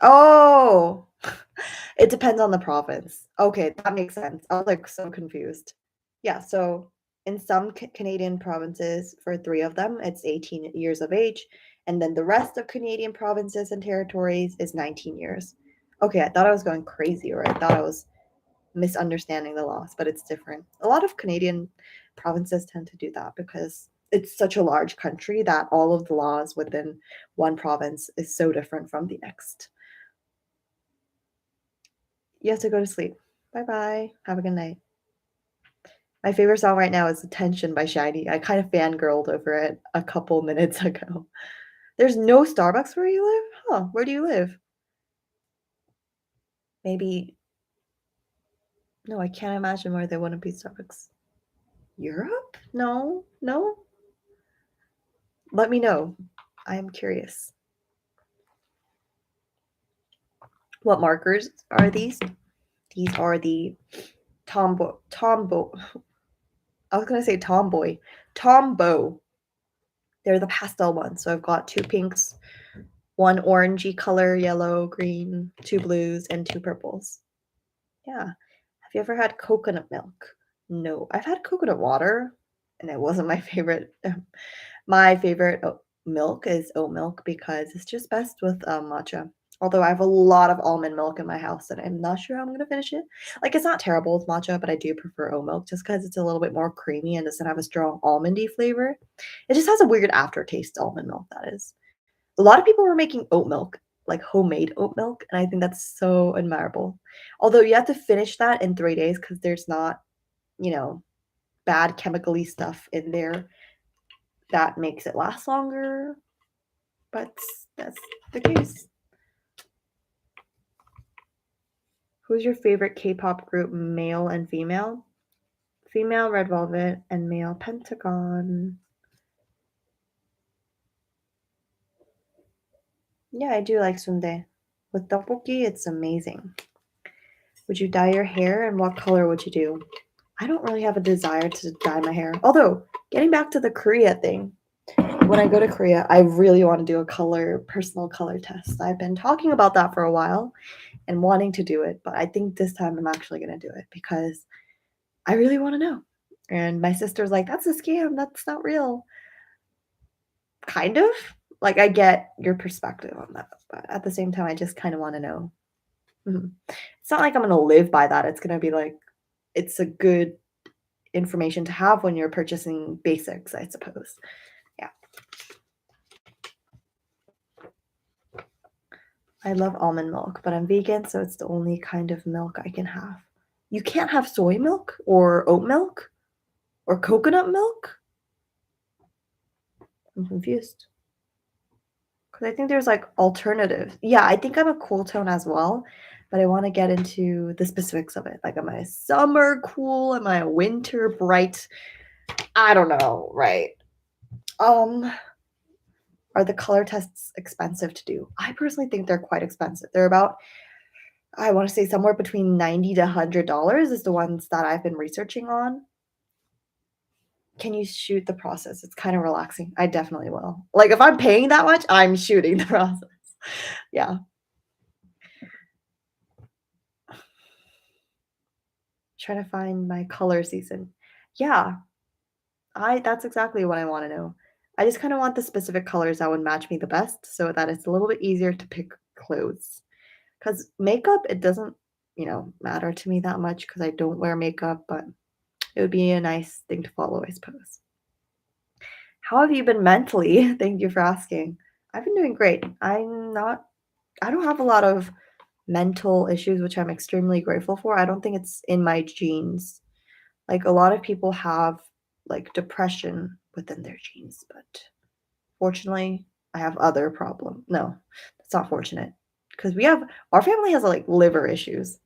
Speaker 1: Oh, it depends on the province. Okay, that makes sense. I was, like, so confused. Yeah, so in some Canadian provinces, for 3 of them, it's 18 years of age, and then the rest of Canadian provinces and territories is 19 years. Okay, I thought I was going crazy, or I thought I was misunderstanding the laws, but it's different. A lot of Canadian provinces tend to do that because it's such a large country that all of the laws within one province is so different from the next. You have to go to sleep. Bye bye. Have a good night. My favorite song right now is Attention by Shiny. I kind of fangirled over it a couple minutes ago. There's no Starbucks where you live? Huh, where do you live? Maybe no, I can't imagine where there wouldn't be Starbucks. Europe? No, no. Let me know. I am curious. What markers are these? These are the Tombow. I was gonna say tomboy. Tombow. They're the pastel ones. So I've got 2 pinks, 1 orangey color, yellow, green, 2 blues, and 2 purples. Yeah. Have you ever had coconut milk? No. I've had coconut water, and it wasn't my favorite. My favorite milk is oat milk because it's just best with matcha. Although I have a lot of almond milk in my house, and I'm not sure I'm gonna finish it. Like it's not terrible with matcha, but I do prefer oat milk just because it's a little bit more creamy and doesn't have a strong almondy flavor. It just has a weird aftertaste, almond milk, that is. A lot of people were making oat milk, like homemade oat milk, and I think that's so admirable. Although you have to finish that in 3 days because there's not, you know, bad chemically stuff in there that makes it last longer, but that's the case. Who's your favorite K-pop group, male and female? Female Red Velvet and male Pentagon. Yeah, I do like Sundae. With tteokbokki, it's amazing. Would you dye your hair, and what color would you do? I don't really have a desire to dye my hair. Although, getting back to the Korea thing, when I go to Korea, I really want to do a personal color test. I've been talking about that for a while and wanting to do it, but I think this time I'm actually going to do it because I really want to know. And my sister's like, that's a scam. That's not real. Kind of. Like, I get your perspective on that, but at the same time, I just kind of want to know. Mhm. It's not like I'm going to live by that. It's going to be like, it's a good information to have when you're purchasing basics, I suppose. Yeah. I love almond milk, but I'm vegan, so it's the only kind of milk I can have. You can't have soy milk or oat milk or coconut milk? I'm confused. Because I think there's like alternatives. Yeah, I think I'm a cool tone as well, but I want to get into the specifics of it. Like, am I a summer cool? Am I a winter bright? I don't know, right? Um, are the color tests expensive to do? I personally think they're quite expensive. They're about, I want to say somewhere between 90 to $100 is the ones that I've been researching on. Can you shoot the process? It's kind of relaxing. I definitely will. Like, if I'm paying that much, I'm shooting the process. Yeah. Trying to find my color season. Yeah, I that's exactly what I wanna know. I just kinda want the specific colors that would match me the best so that it's a little bit easier to pick clothes. Cause makeup, it doesn't, matter to me that much because I don't wear makeup, but it would be a nice thing to follow, I suppose. How have you been mentally? Thank you for asking. I've been doing great. I don't have a lot of mental issues, which I'm extremely grateful for. I don't think it's in my genes. Like, a lot of people have, like, depression within their genes, but fortunately, I have other problem no, that's not fortunate because we have our family has, like, liver issues.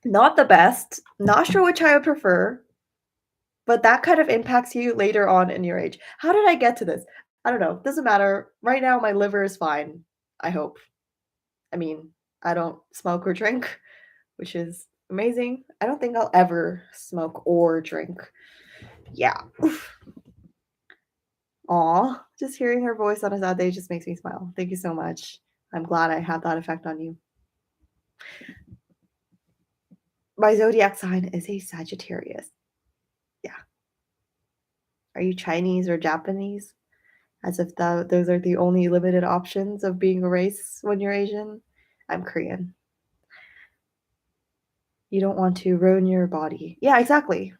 Speaker 1: Not the best, not sure which I would prefer, but that kind of impacts you later on in your age. How did I get to this? I don't know, doesn't matter. Right now, my liver is fine, I hope. I mean, I don't smoke or drink, which is amazing. I don't think I'll ever smoke or drink. Yeah. Aw, just hearing her voice on a sad day just makes me smile. Thank you so much. I'm glad I had that effect on you. My zodiac sign is a Sagittarius. Yeah. Are you Chinese or Japanese? As if those are the only limited options of being a race when you're Asian. I'm Korean. You don't want to ruin your body. Yeah, exactly.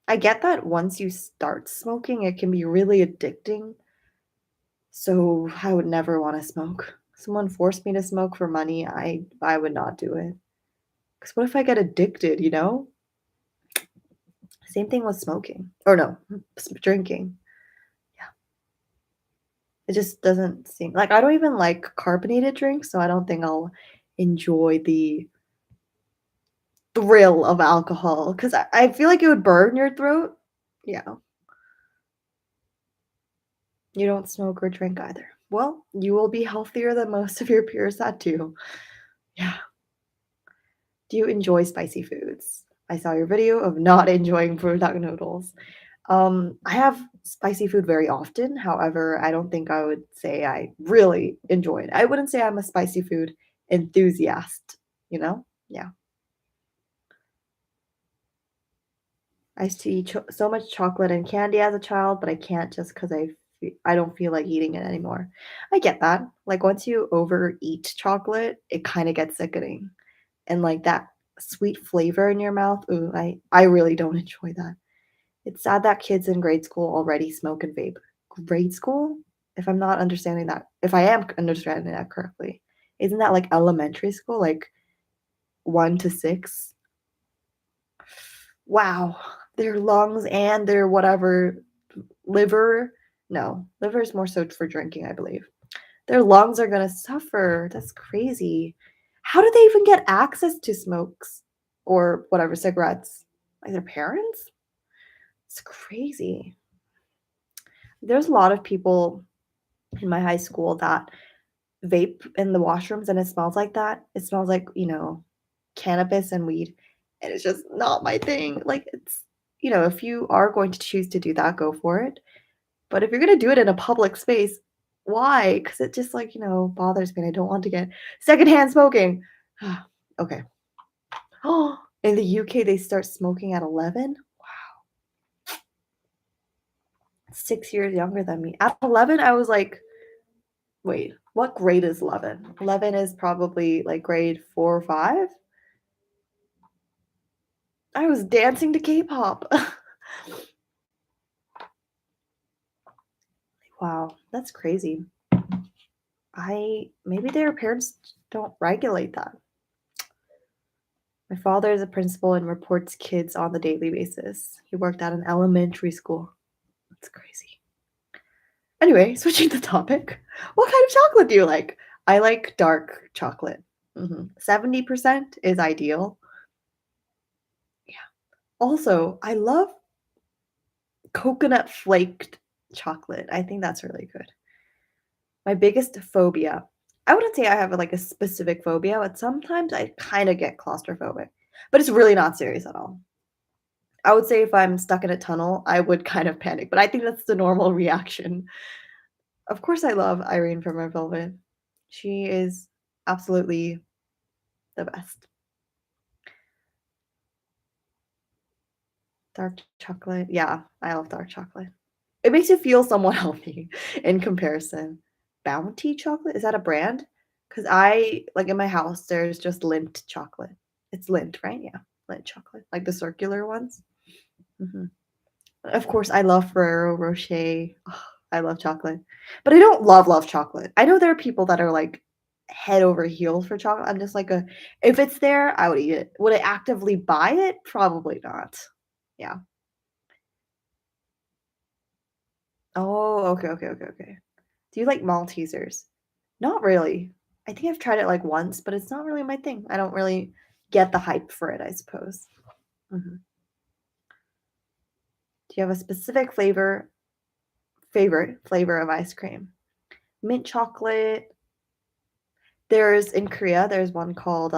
Speaker 1: I get that once you start smoking, it can be really addicting. So I would never want to smoke. Someone forced me to smoke for money. I would not do it. Because what if I get addicted, you know? Same thing with smoking. Or no, drinking. Yeah. It just doesn't seem like I don't even like carbonated drinks, so I don't think I'll enjoy the thrill of alcohol because I feel like it would burn your throat. Yeah. You don't smoke or drink either. Well, you will be healthier than most of your peers that do. Yeah. Do you enjoy spicy foods? I saw your video of not enjoying bulldog noodles. I have spicy food very often. However, I don't think I would say I really enjoy it. I wouldn't say I'm a spicy food enthusiast, you know? Yeah. I used to eat so much chocolate and candy as a child, but I can't just because I don't feel like eating it anymore. I get that. Like, once you overeat chocolate, it kind of gets sickening. And like that sweet flavor in your mouth, ooh, I really don't enjoy that. It's sad that kids in grade school already smoke and vape. Grade school? If I am understanding that correctly, isn't that like elementary school, like 1 to 6? Wow. Their lungs and their whatever liver no, liver is more so for drinking, I believe. Their lungs are gonna suffer. That's crazy. How do they even get access to smokes or whatever, cigarettes? Like their parents? It's crazy. There's a lot of people in my high school that vape in the washrooms and it smells like that. It smells like, cannabis and weed, and it's just not my thing. Like, if you are going to choose to do that, go for it. But if you're gonna do it in a public space, why? Because it just, like, bothers me, and I don't want to get secondhand smoking. Okay. In the UK, they start smoking at 11? 6 years younger than me. At 11, I was like, "Wait, what grade is 11?" 11 is probably, like, grade 4 or 5? I was dancing to K-pop. Wow, that's crazy. Maybe their parents don't regulate that. My father is a principal and reports kids on the daily basis. He worked at an elementary school. That's crazy. Anyway, switching the topic. What kind of chocolate do you like? I like dark chocolate. 70% is ideal. Yeah. Also, I love coconut flaked chocolate. I think that's really good. My biggest phobia. I wouldn't say I have like a specific phobia, but sometimes I kind of get claustrophobic. But it's really not serious at all. I would say if I'm stuck in a tunnel, I would kind of panic, but I think that's the normal reaction. Of course, I love Irene from Red Velvet. She is absolutely the best. Dark chocolate. Yeah, I love dark chocolate. It makes you feel somewhat healthy in comparison. Bounty chocolate? Is that a brand? Because like in my house, there's just Lindt chocolate. It's Lindt, right? Yeah, Lindt chocolate, like the circular ones. hmm Of course, I love Ferrero Rocher. Ugh, I love chocolate, but I don't love chocolate. I know there are people that are like head over heels for chocolate. I'm just like if it's there, I would eat it. Would I actively buy it? Probably not. Yeah. Oh, okay. Do you like Maltesers? Not really. I think I've tried it like once, but it's not really my thing. I don't really get the hype for it, I suppose. Mhm. Do you have a specific favorite flavor of ice cream? Mint chocolate. In Korea, there's one called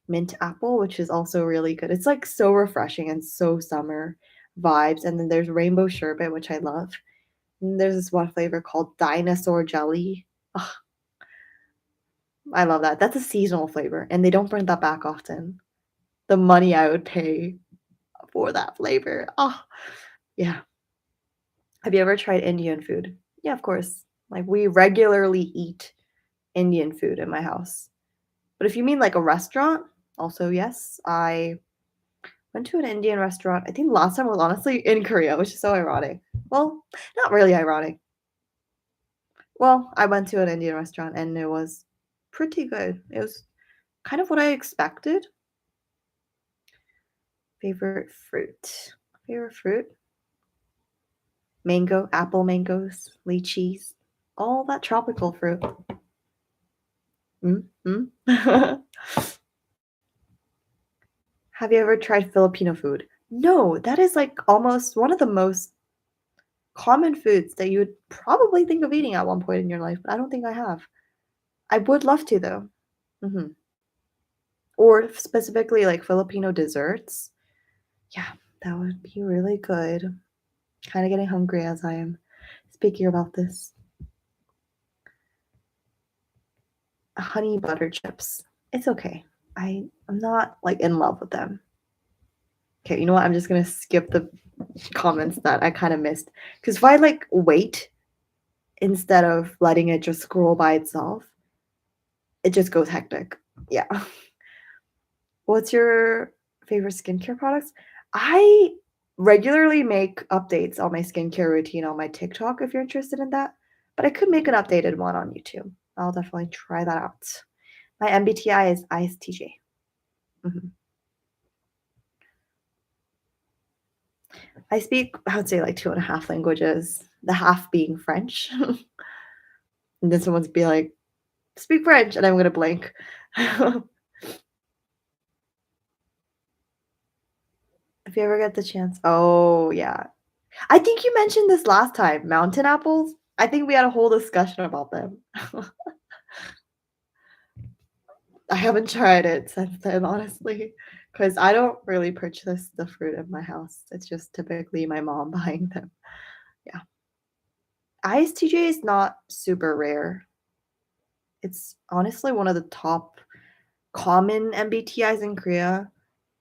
Speaker 1: mint apple, which is also really good. It's like so refreshing and so summer vibes. And then there's rainbow sherbet, which I love. And there's this one flavor called dinosaur jelly. Ugh, I love that. That's a seasonal flavor, and they don't bring that back often. The money I would pay for that flavor. Oh, yeah. Have you ever tried Indian food? Yeah, of course. Like, we regularly eat Indian food in my house. But if you mean like a restaurant, also yes. I went to an Indian restaurant. I think last time was honestly in Korea, which is so ironic. Well, not really ironic. Well, I went to an Indian restaurant and it was pretty good. It was kind of what I expected. Favorite fruit. Favorite fruit? Mango, apple mangoes, lychees, all that tropical fruit. Mm. Have you ever tried Filipino food? No, that is like almost one of the most common foods that you would probably think of eating at one point in your life, but I don't think I have. I would love to though. hmm Or specifically like Filipino desserts. Yeah, that would be really good. Kind of getting hungry as I am speaking about this. Honey butter chips. It's okay. I'm not like in love with them. Okay, you know what? I'm just gonna skip the comments that I kind of missed. Because if I like wait instead of letting it just scroll by itself, it just goes hectic. Yeah. What's your favorite skincare products? I regularly make updates on my skincare routine on my TikTok if you're interested in that. But I could make an updated one on YouTube. I'll definitely try that out. My MBTI is ISTJ. Mhm. I speak, I would say, like 2.5 languages, the half being French. And then someone's be like, "Speak French," and I'm gonna blank. If you ever get the chance. Oh, yeah. I think you mentioned this last time, mountain apples? I think we had a whole discussion about them. I haven't tried it since then, honestly, because I don't really purchase the fruit in my house. It's just typically my mom buying them. Yeah. ISTJ is not super rare. It's honestly one of the top common MBTIs in Korea.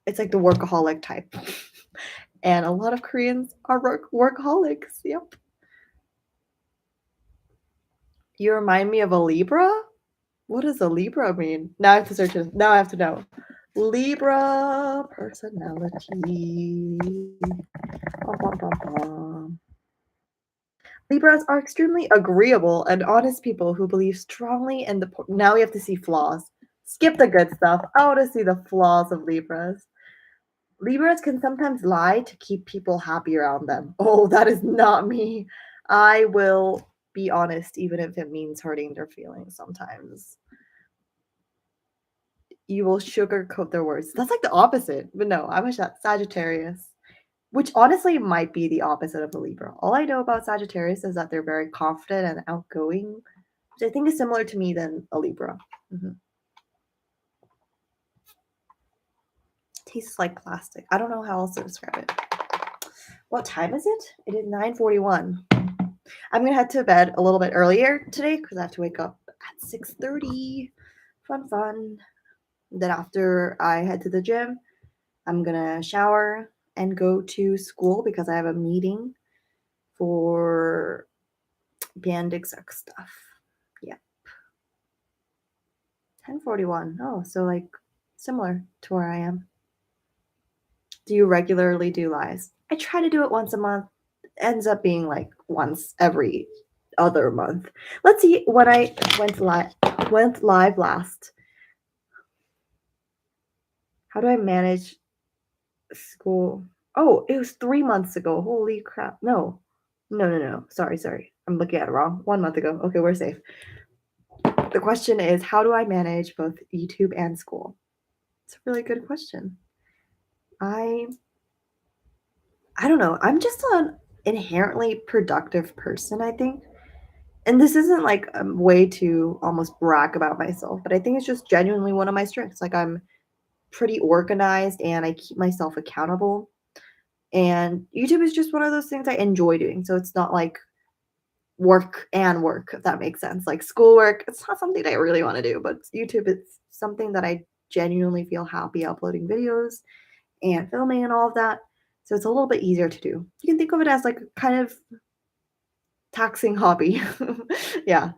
Speaker 1: It's like the workaholic type. And a lot of Koreans are workaholics. Yep. You remind me of a Libra? What does a Libra mean? Now I have to search it. Now I have to know. Libra personality. Bum, bum, bum, bum. Libras are extremely agreeable and honest people who believe strongly in the. Now we have to see flaws. Skip the good stuff. I want to see the flaws of Libras. Libras can sometimes lie to keep people happy around them. Oh, that is not me. I will be honest, even if it means hurting their feelings sometimes. You will sugarcoat their words. That's like the opposite. But no, I'm a Sagittarius, which honestly might be the opposite of a Libra. All I know about Sagittarius is that they're very confident and outgoing, which I think is similar to me than a Libra. Mhm. Tastes like plastic. I don't know how else to describe it. What time is it? It is 9:41. I'm gonna head to bed a little bit earlier today because I have to wake up at 6:30. Fun, fun. Then after I head to the gym, I'm gonna shower and go to school because I have a meeting for band exec stuff. Yeah. 10:41. Oh, so like similar to where I am. Do you regularly do lives? I try to do it once a month. Ends up being like once every other month. Let's see when I went live last. How do I manage school? Oh, it was 3 months ago. Holy crap. No. No, no, no. Sorry. I'm looking at it wrong. 1 month ago. Okay, we're safe. The question is, how do I manage both YouTube and school? It's a really good question. I don't know. I'm just an inherently productive person, I think. And this isn't like a way to almost brag about myself, but I think it's just genuinely one of my strengths. Like I'm pretty organized and I keep myself accountable. And YouTube is just one of those things I enjoy doing. So it's not like work and work, if that makes sense. Like schoolwork, it's not something that I really want to do, but YouTube is something that I genuinely feel happy uploading videos and filming and all of that. So it's a little bit easier to do. You can think of it as like a kind of taxing hobby. Yeah.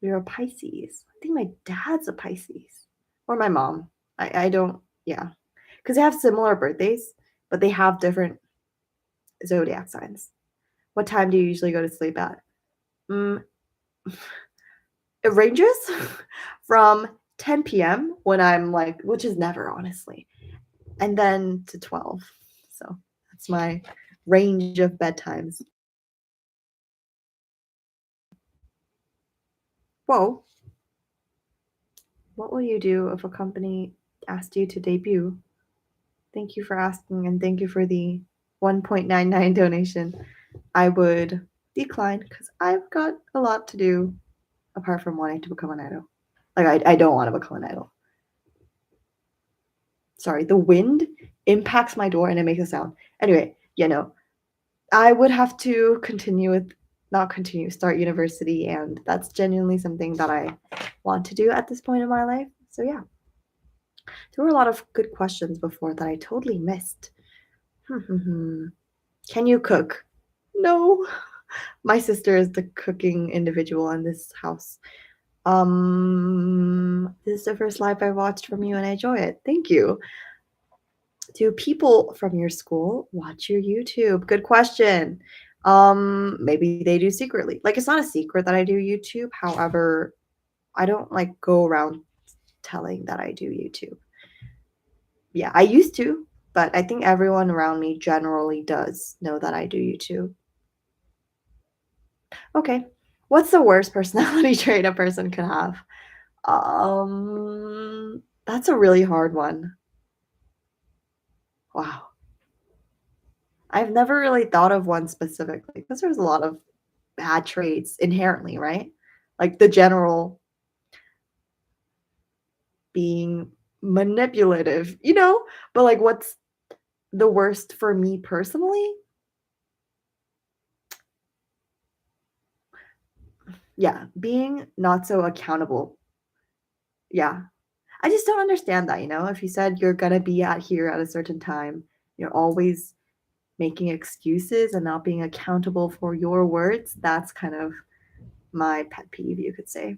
Speaker 1: You're a Pisces. I think my dad's a Pisces. Or my mom. I don't, yeah. Because they have similar birthdays, but they have different zodiac signs. What time do you usually go to sleep at? Mm, it ranges from 10 p.m. when I'm like, which is never, honestly, and then to 12. So that's my range of bedtimes. Whoa. What will you do if a company asked you to debut? Thank you for asking and thank you for the 1.99 donation. I would decline because I've got a lot to do apart from wanting to become an idol. Like, I don't want to become an idol. Sorry, the wind impacts my door and it makes a sound. Anyway, I would have to start university, and that's genuinely something that I want to do at this point in my life. So, yeah, there were a lot of good questions before that I totally missed. Can you cook? No. My sister is the cooking individual in this house. This is the first live I watched from you and I enjoy it. Thank you. Do people from your school watch your YouTube? Good question. Maybe they do secretly. Like it's not a secret that I do YouTube. However, I don't like go around telling that I do YouTube. Yeah, I used to, but I think everyone around me generally does know that I do YouTube. Okay. What's the worst personality trait a person could have? That's a really hard one. Wow. I've never really thought of one specifically because there's a lot of bad traits inherently, right? Like the general being manipulative, you know? But, like, what's the worst for me personally? Yeah, being not so accountable. Yeah. I just don't understand that, you know? If you said you're gonna be at here at a certain time, you're always making excuses and not being accountable for your words, that's kind of my pet peeve, you could say.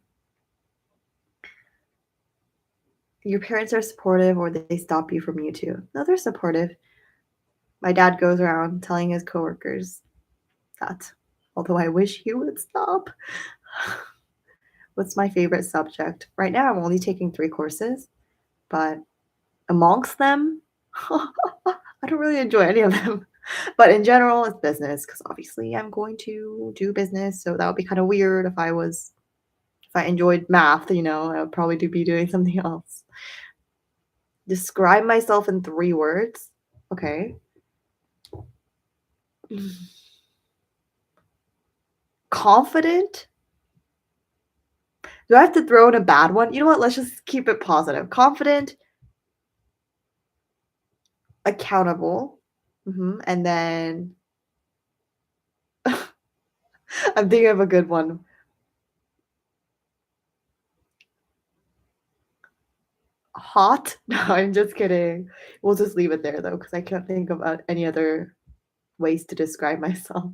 Speaker 1: Your parents are supportive or they stop you from you too. No, they're supportive. My dad goes around telling his coworkers that, although I wish he would stop. What's my favorite subject? Right now, I'm only taking 3 courses, but amongst them, I don't really enjoy any of them. But in general, it's business because obviously I'm going to do business, so that would be kinda weird if I enjoyed math, you know, I would probably be doing something else. Describe myself in 3 words? Okay. Confident? Do I have to throw in a bad one? You know what? Let's just keep it positive. Confident, accountable, and then I'm thinking of a good one. Hot? No, I'm just kidding. We'll just leave it there though, because I can't think of, any other ways to describe myself.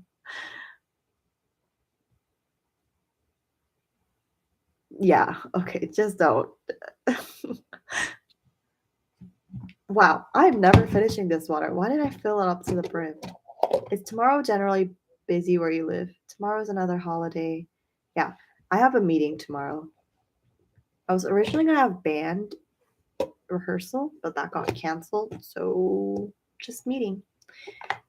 Speaker 1: Yeah, okay, just don't. Wow, I'm never finishing this water. Why did I fill it up to the brim? Is tomorrow generally busy where you live? Tomorrow's another holiday. Yeah, I have a meeting tomorrow. I was originally gonna have band rehearsal, but that got canceled, so just meeting.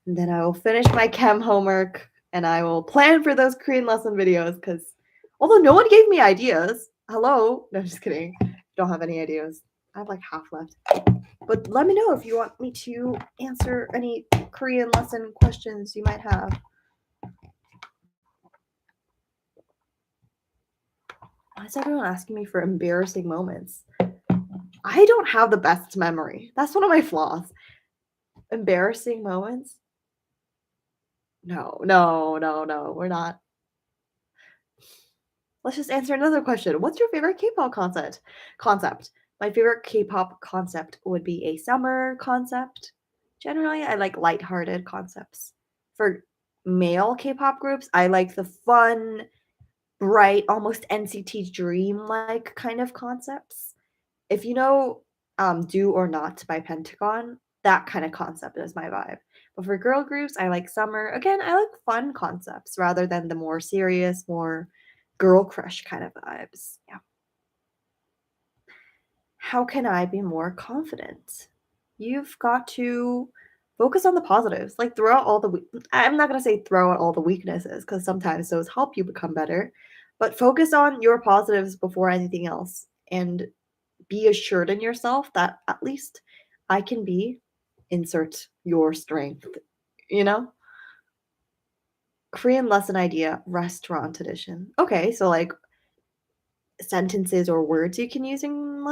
Speaker 1: And then I will finish my chem homework and I will plan for those Korean lesson videos because although no one gave me ideas, hello, no, just kidding. Don't have any ideas. I have like half left. But let me know if you want me to answer any Korean lesson questions you might have. Why is everyone asking me for embarrassing moments? I don't have the best memory. That's one of my flaws. Embarrassing moments? No, no, no, no. We're not. Let's just answer another question. What's your favorite K-pop concept? My favorite K-pop concept would be a summer concept. Generally, I like lighthearted concepts. For male K-pop groups, I like the fun, bright, almost NCT Dream-like kind of concepts. If you know Do or Not by Pentagon, that kind of concept is my vibe. But for girl groups, I like summer. Again, I like fun concepts rather than the more serious, more girl crush kind of vibes. Yeah. How can I be more confident? You've got to focus on the positives. Like throw out all the I'm not going to say throw out all the weaknesses because sometimes those help you become better, but focus on your positives before anything else and be assured in yourself that at least I can be insert your strength, you know? Korean lesson idea, restaurant edition. Okay, so like sentences or words you can use in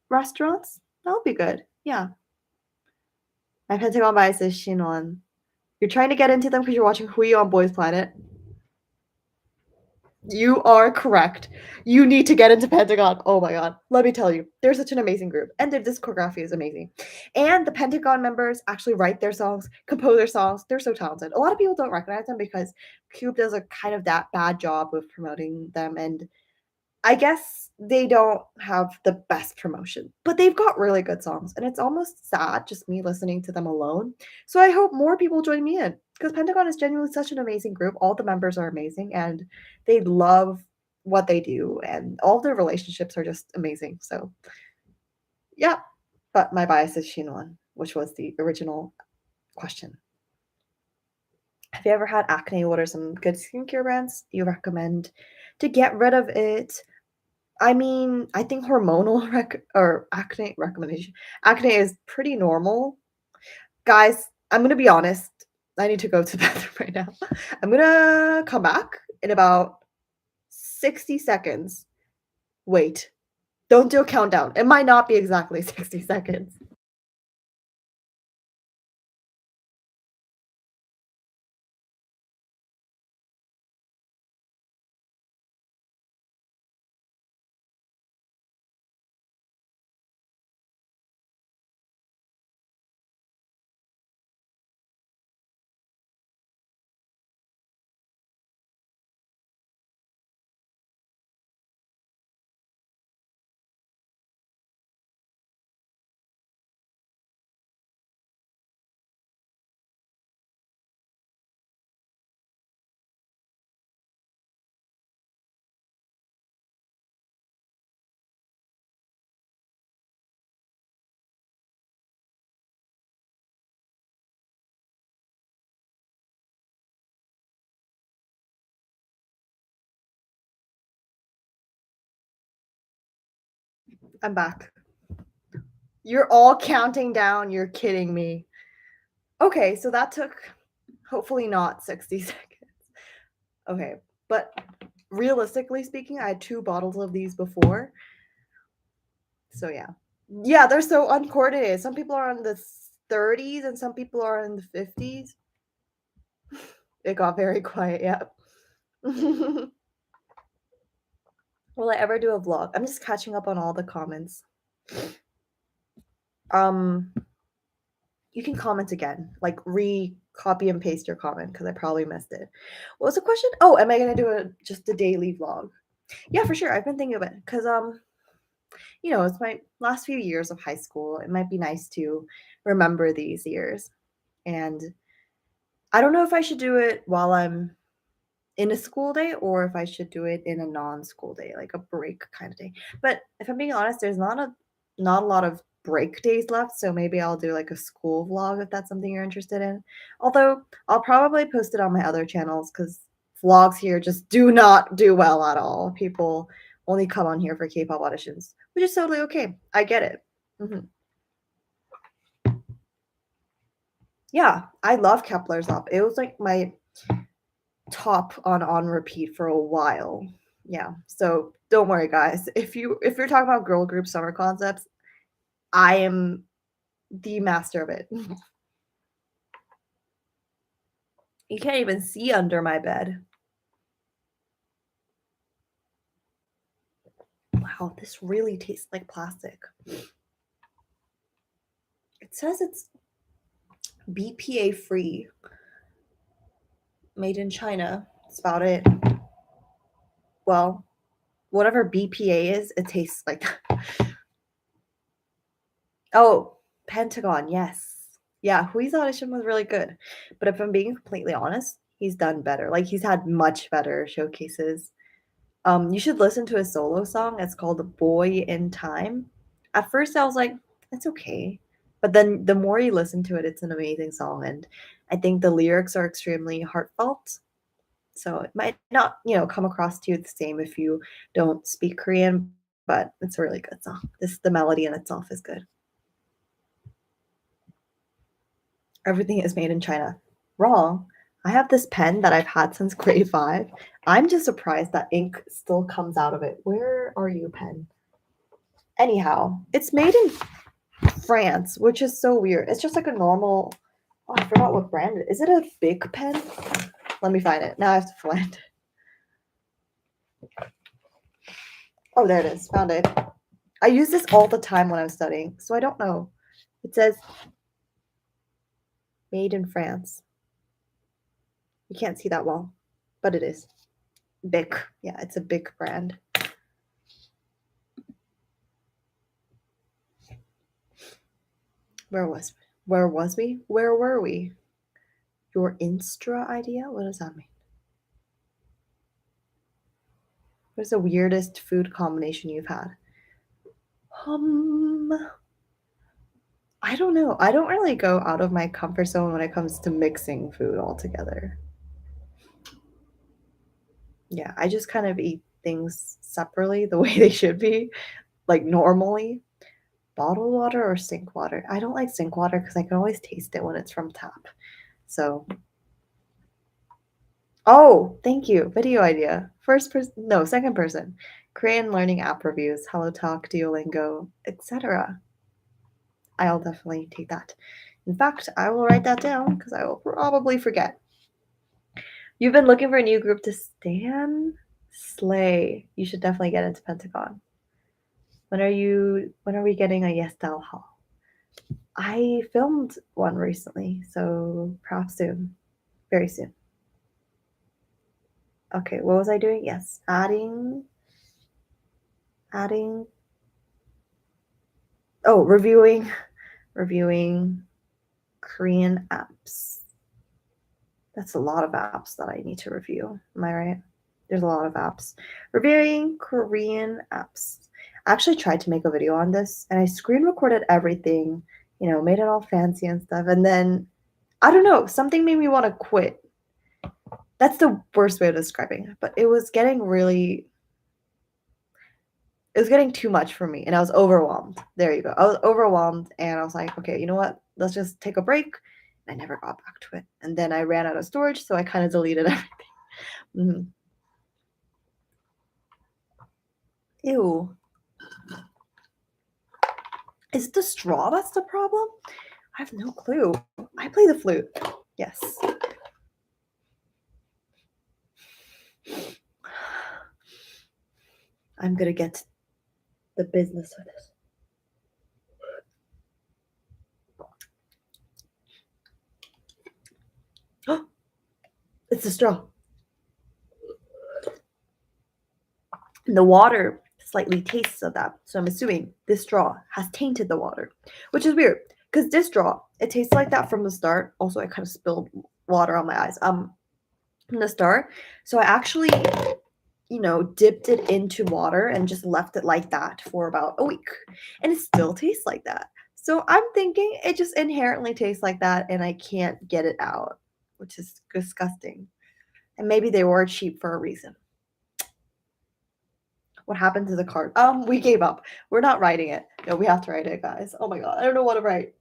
Speaker 1: restaurants? That'll be good. Yeah. My Pentagon bias is Shinwon. You're trying to get into them because you're watching Hui on Boys Planet. You are correct. You need to get into Pentagon. Oh my god. Let me tell you, they're such an amazing group. And their discography is amazing. And the Pentagon members actually write their songs, compose their songs. They're so talented. A lot of people don't recognize them because Cube does a kind of that bad job of promoting them. And I guess they don't have the best promotion, but they've got really good songs, and it's almost sad just me listening to them alone. So I hope more people join me in because Pentagon is genuinely such an amazing group. All the members are amazing and they love what they do, and all their relationships are just amazing. So, yeah, but my bias is Shinwon, which was the original question. Have you ever had acne? What are some good skincare brands you recommend to get rid of it? I mean, I think hormonal or acne recommendation. Acne is pretty normal. Guys, I'm gonna be honest. I need to go to the bathroom right now. I'm gonna come back in about 60 seconds. Wait. Don't do a countdown. It might not be exactly 60 seconds. I'm back. You're all counting down. You're kidding me. Okay, so that took hopefully not 60 seconds. Okay, but realistically speaking, I had 2 bottles of these before. So yeah. Yeah, they're so uncoordinated. Some people are in the 30s and some people are in the 50s. It got very quiet, yeah. Will I ever do a vlog? I'm just catching up on all the comments. Um, you can comment again, like copy and paste your comment because I probably missed it. What was the question? Oh, am I gonna do just a daily vlog? Yeah, for sure. I've been thinking of it because it's my last few years of high school. It might be nice to remember these years. And I don't know if I should do it while I'm in a school day or if I should do it in a non-school day, like a break kind of day. But if I'm being honest, there's not a lot of break days left, so maybe I'll do like a school vlog if that's something you're interested in. Although I'll probably post it on my other channels because vlogs here just do not do well at all. People only come on here for K-pop auditions, which is totally okay. I get it. Mhm. Yeah, I love Kepler's Up. It was like my top on repeat for a while. Yeah. So don't worry, guys. If you're talking about girl group summer concepts, I am the master of it. You can't even see under my bed. Wow, this really tastes like plastic. It says it's BPA free, made in China. That's about it. Well, whatever BPA is, it tastes like. Oh, Pentagon, yes. Yeah, Hui's audition was really good. But if I'm being completely honest, he's done better. Like he's had much better showcases. You should listen to his solo song. It's called Boy in Time. At first I was like, it's okay. But then the more you listen to it, it's an amazing song. And I think the lyrics are extremely heartfelt. So it might not, come across to you the same if you don't speak Korean, but it's a really good song. The melody in itself is good. Everything is made in China. Wrong. I have this pen that I've had since grade 5. I'm just surprised that ink still comes out of it. Where are you, pen? Anyhow, it's made in France, which is so weird. It's just like a normal. Oh, I forgot what brand it is. Is it a big pen? Let me find it. Now I have to find it. Oh, there it is. Found it. I use this all the time when I'm studying, so I don't know. It says made in France. You can't see that well, but it is. Bic. Yeah, it's a big brand. Where was where was we? Where were we? Your Instra idea? What does that mean? What's the weirdest food combination you've had? Um, I don't know. I don't really go out of my comfort zone when it comes to mixing food altogether. Yeah, I just kind of eat things separately the way they should be, like normally. Bottled water or sink water? I don't like sink water because I can always taste it when it's from tap. So, oh, thank you. Video idea. First person, no, second person. Korean learning app reviews, HelloTalk, Duolingo, etc. I'll definitely take that. In fact, I will write that down because I will probably forget. You've been looking for a new group to stan? Slay. You should definitely get into Pentagon. When are we getting a Yes Style haul? I filmed one recently, so perhaps soon. Very soon. Okay, what was I doing? Yes, adding. Oh, reviewing Korean apps. That's a lot of apps that I need to review. Am I right? There's a lot of apps. Reviewing Korean apps. I actually tried to make a video on this and I screen recorded everything, made it all fancy and stuff. And then, I don't know, something made me want to quit. That's the worst way of describing it, but it was getting too much for me and I was overwhelmed. There you go. I was overwhelmed and I was like, okay, you know what? Let's just take a break. I never got back to it. And then I ran out of storage, so I kind of deleted everything. Mhm. Ew. Is it the straw that's the problem? I have no clue. I play the flute. Yes. I'm gonna get the business with this. It's the straw. And the water slightly tastes of that. So I'm assuming this straw has tainted the water, which is weird because this straw, it tastes like that from the start. Also, I kind of spilled water on my eyes. From the start. So I actually, dipped it into water and just left it like that for about a week. And it still tastes like that. So I'm thinking it just inherently tastes like that and I can't get it out, which is disgusting. And maybe they were cheap for a reason. What happened to the card? We gave up. We're not writing it. No, we have to write it, guys. Oh my god, I don't know what to write.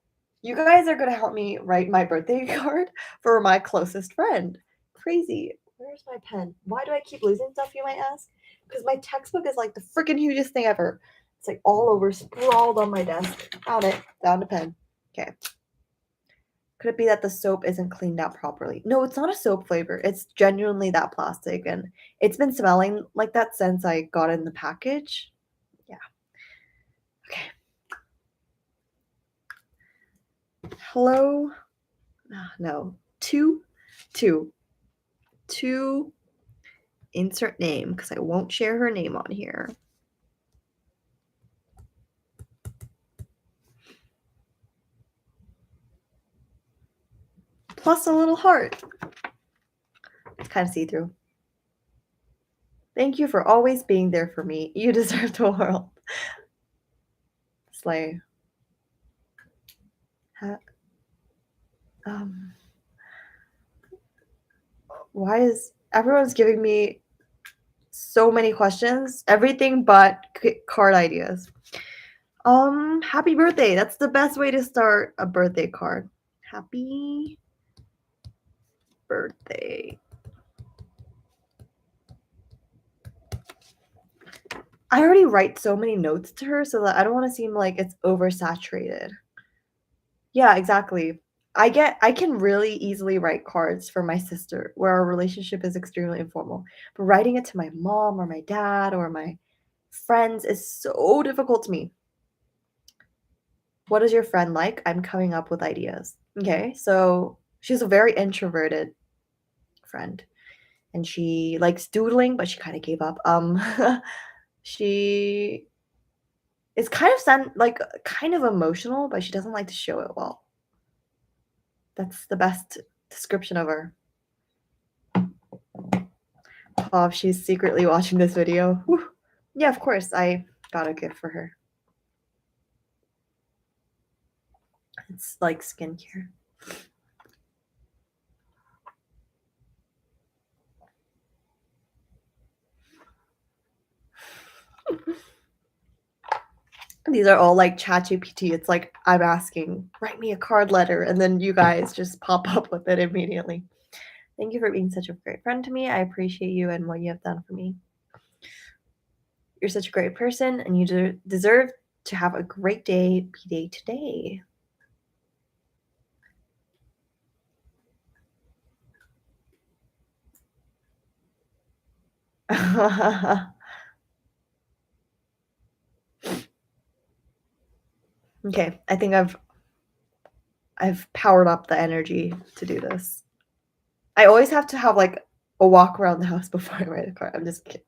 Speaker 1: You guys are gonna help me write my birthday card for my closest friend. Crazy. Where's my pen? Why do I keep losing stuff, you might ask? Because my textbook is like the freaking hugest thing ever. It's like all over, sprawled on my desk. Found it. Found a pen. Okay. Could it be that the soap isn't cleaned out properly? No, it's not a soap flavor. It's genuinely that plastic, and it's been smelling like that since I got in the package. Yeah. Okay. Hello. No. Two. Insert name because I won't share her name on here. Plus a little heart. It's kind of see-through. Thank you for always being there for me. You deserve the world. Slay. Why is everyone's giving me so many questions? Everything but card ideas. Happy birthday. That's the best way to start a birthday card. Happy birthday. I already write so many notes to her so that I don't want to seem like it's oversaturated. Yeah, exactly. I can really easily write cards for my sister where our relationship is extremely informal. But writing it to my mom or my dad or my friends is so difficult to me. What is your friend like? I'm coming up with ideas. Okay, so she's a very introverted friend and she likes doodling, but she kind of gave up. She is kind of emotional, but she doesn't like to show it well. That's the best description of her. Oh, if she's secretly watching this video. Whew. Yeah, of course. I got a gift for her. It's like skincare. These are all like ChatGPT. It's like I'm asking, write me a card letter, and then you guys just pop up with it immediately. Thank you for being such a great friend to me. I appreciate you and what you have done for me. You're such a great person, and you deserve to have a great day, day today. Okay, I think I've powered up the energy to do this. I always have to have like a walk around the house before I write a card. I'm just kidding.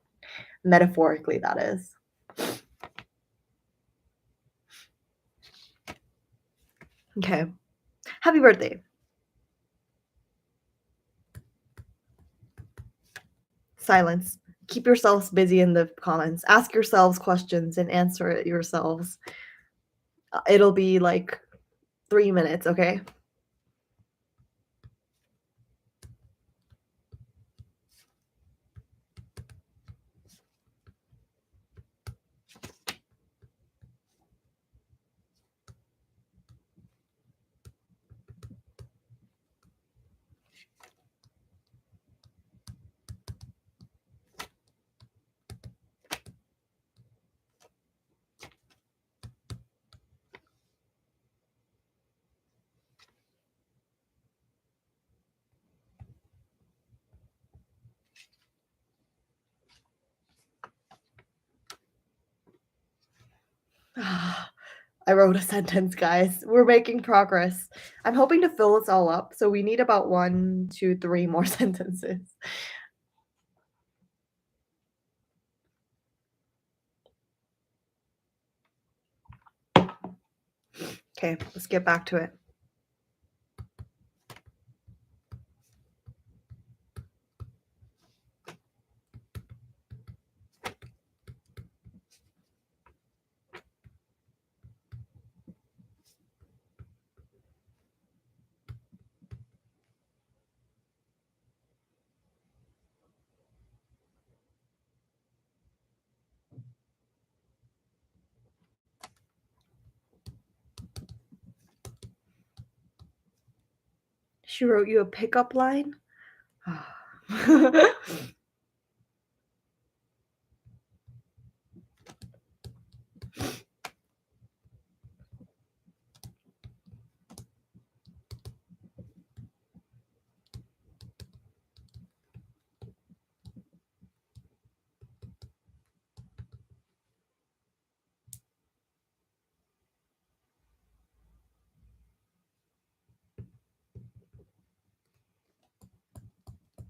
Speaker 1: Metaphorically, that is. Okay. Happy birthday. Silence. Keep yourselves busy in the comments. Ask yourselves questions and answer it yourselves. It'll be like 3 minutes, okay? I wrote a sentence, guys. We're making progress. I'm hoping to fill this all up. So we need about 1, 2, 3 more sentences. Okay, let's get back to it. She wrote you a pickup line?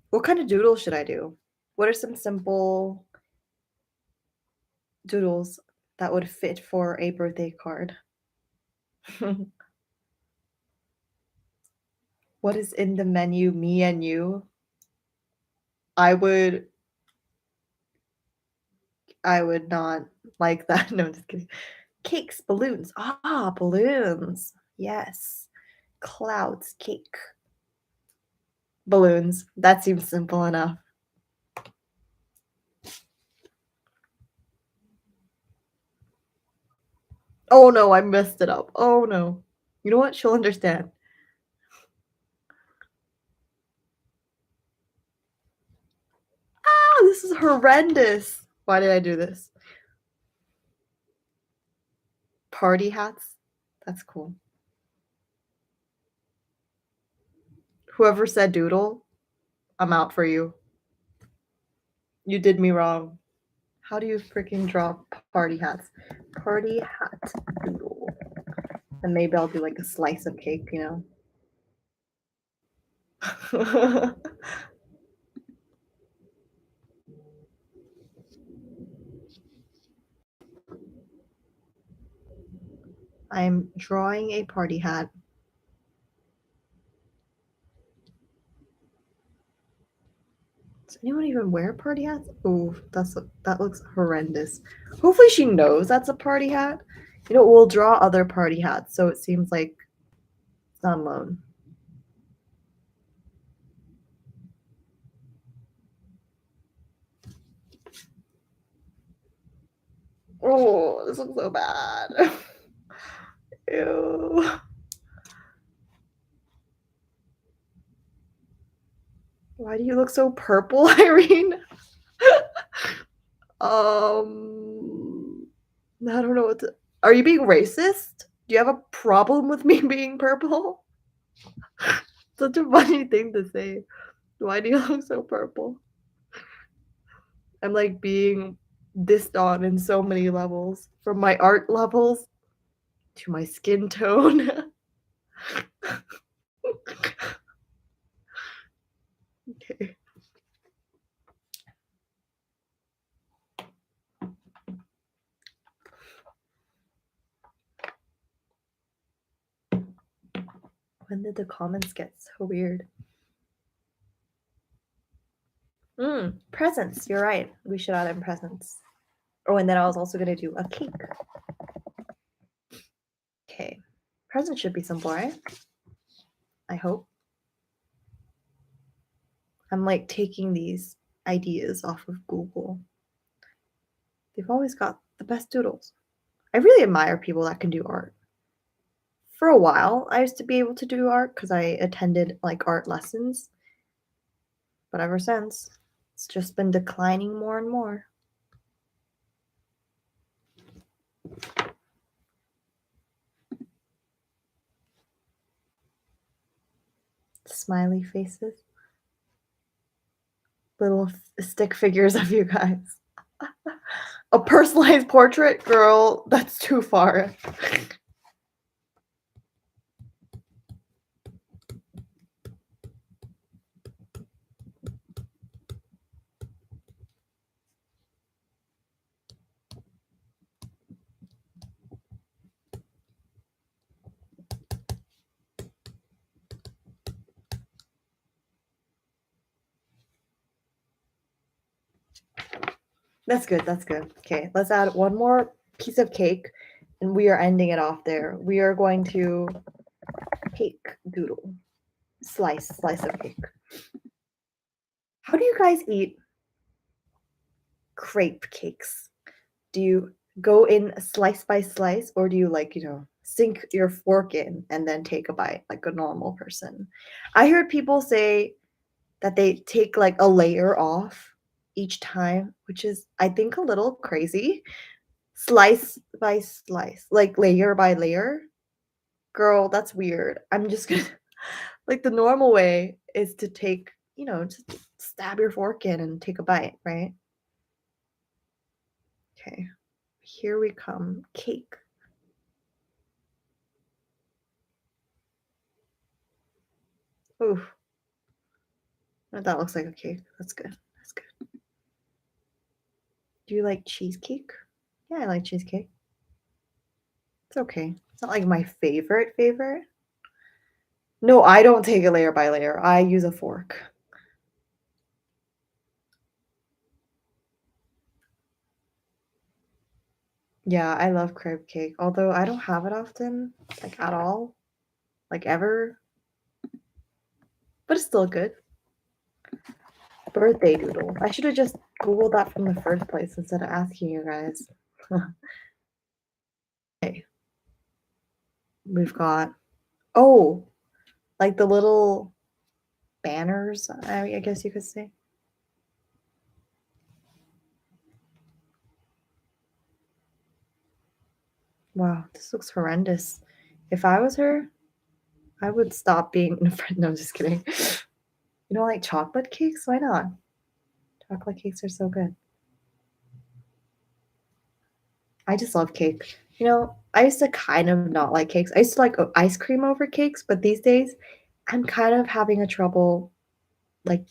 Speaker 1: What kind of doodle should I do? What are some simple doodles that would fit for a birthday card? What is in the menu, me and you? I would I would not like that. No, just kidding. Cakes, balloons. Ah, balloons. Yes. Clouds, cake. Balloons. That seems simple enough. Oh no, I messed it up. Oh no. You know what? She'll understand. Ah, this is horrendous. Why did I do this? Party hats? That's cool. Whoever said doodle, I'm out for you. You did me wrong. How do you freaking draw party hats? Party hat doodle. And maybe I'll do like a slice of cake, you know? I'm drawing a party hat. Does anyone even wear party hats? Ooh, that looks horrendous. Hopefully she knows that's a party hat. You know, we'll draw other party hats so it seems like it's not alone. Oh, this looks so bad. Ew. Why do you look so purple, Irene? I don't know what to Are you being racist? Do you have a problem with me being purple? Such a funny thing to say. Why do you look so purple? I'm, like, being dissed on in so many levels, from my art levels to my skin tone. Okay. When did the comments get so weird? Presents, you're right. We should add in presents. Oh, and then I was also gonna do a cake. Okay. Presents should be simple, right? I hope. I'm, like, taking these ideas off of Google. They've always got the best doodles. I really admire people that can do art. For a while, I used to be able to do art because I attended, like, art lessons, but ever since, it's just been declining more and more. Smiley faces. Little stick figures of you guys. A personalized portrait? Girl, that's too far. That's good, that's good. Okay, let's add one more piece of cake, and we are ending it off there. We are going to cake doodle. Slice of cake. How do you guys eat crepe cakes? Do you go in slice by slice, or do you, like, sink your fork in and then take a bite like a normal person? I heard people say that they take, like, a layer off each time, which is, I think, a little crazy. Slice by slice, like, layer by layer. Girl, that's weird. I'm just gonna like, the normal way is to take, just stab your fork in and take a bite, right? Okay. Here we come. Cake. Ooh, that looks like a cake. That's good. That's good. Do you like cheesecake? Yeah, I like cheesecake. It's okay. It's not like my favorite. No, I don't take it layer by layer. I use a fork. Yeah, I love crab cake, although I don't have it often, like, at all, like, ever, but it's still good. Birthday doodle. I should have just Googled that from the first place instead of asking you guys. Okay, we've got oh, like the little banners, I guess you could say. Wow, this looks horrendous. If I was her, I would stop being a friend. No, I'm just kidding. You don't like chocolate cakes? Why not? Chocolate cakes are so good. I just love cake. I used to kind of not like cakes. I used to like ice cream over cakes, but these days I'm kind of having a trouble, like,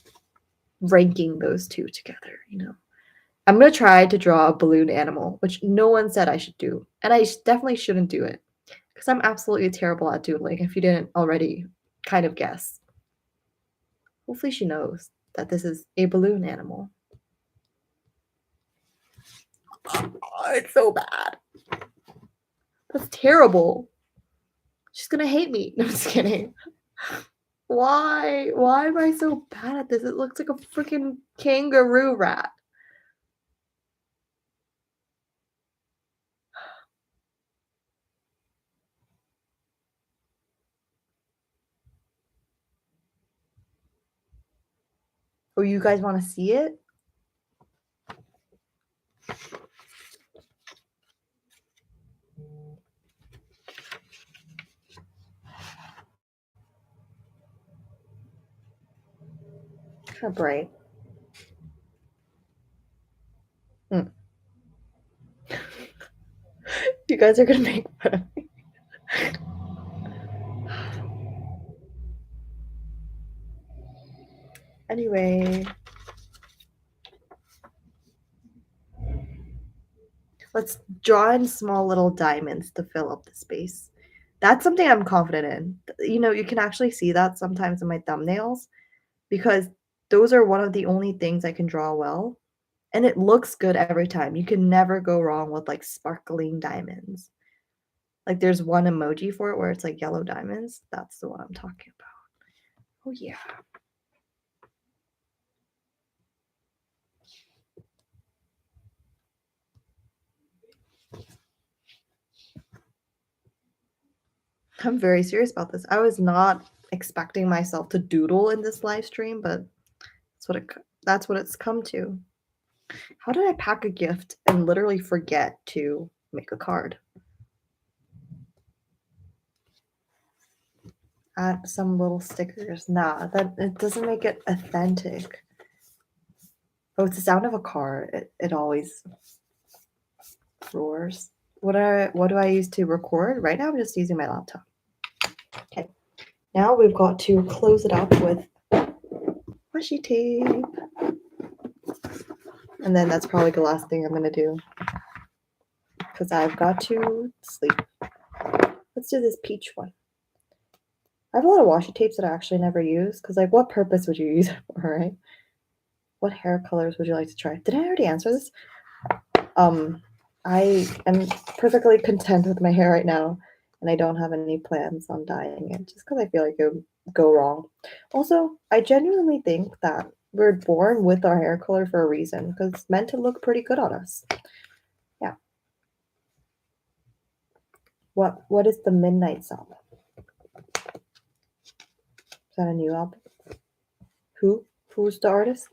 Speaker 1: ranking those two together. I'm gonna try to draw a balloon animal, which no one said I should do, and I definitely shouldn't do it because I'm absolutely terrible at doodling. If you didn't already kind of guess, hopefully she knows that this is a balloon animal. Oh, it's so bad. That's terrible. She's gonna hate me. No, I'm just kidding. Why? Why am I so bad at this? It looks like a freaking kangaroo rat. Oh, you guys want to see it? Kind of bright. Mm. You guys are gonna make fun of me. Anyway, let's draw in small little diamonds to fill up the space. That's something I'm confident in. You know, you can actually see that sometimes in my thumbnails because those are one of the only things I can draw well. And it looks good every time. You can never go wrong with like sparkling diamonds. Like there's one emoji for it where it's like yellow diamonds. That's the one I'm talking about. Oh yeah. I'm very serious about this. I was not expecting myself to doodle in this live stream, but that's what it's come to. How did I pack a gift and literally forget to make a card? Add some little stickers. Nah, that it doesn't make it authentic. Oh, it's the sound of a car. It always roars. What do I use to record? Right now I'm just using my laptop. Okay. Now we've got to close it up with washi tape. And then that's probably the last thing I'm gonna do. Because I've got to sleep. Let's do this peach one. I have a lot of washi tapes that I actually never use. Because like what purpose would you use it for, right? What hair colors would you like to try? Did I already answer this? I am perfectly content with my hair right now, and I don't have any plans on dyeing it just because I feel like it would go wrong. Also, I genuinely think that we're born with our hair color for a reason because it's meant to look pretty good on us. Yeah. What is the Midnight's album? Is that a new album? Who's the artist?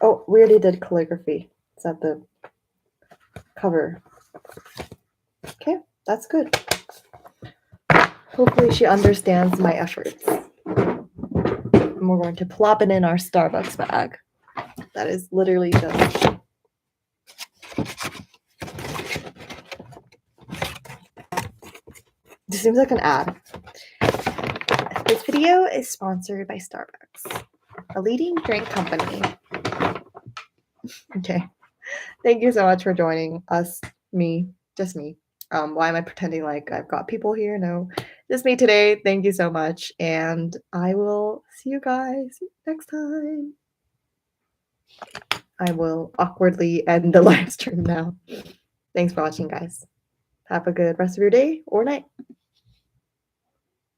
Speaker 1: Oh, we already did calligraphy. Is that the cover? Okay, that's good. Hopefully she understands my efforts. And we're going to plop it in our Starbucks bag. That is literally just... This seems like an ad. This video is sponsored by Starbucks, a leading drink company. Okay. Thank you so much for joining us. Just me. Why am I pretending like I've got people here? No, just me today. Thank you so much. And I will see you guys next time. I will awkwardly end the live stream now. Thanks for watching, guys. Have a good rest of your day or night.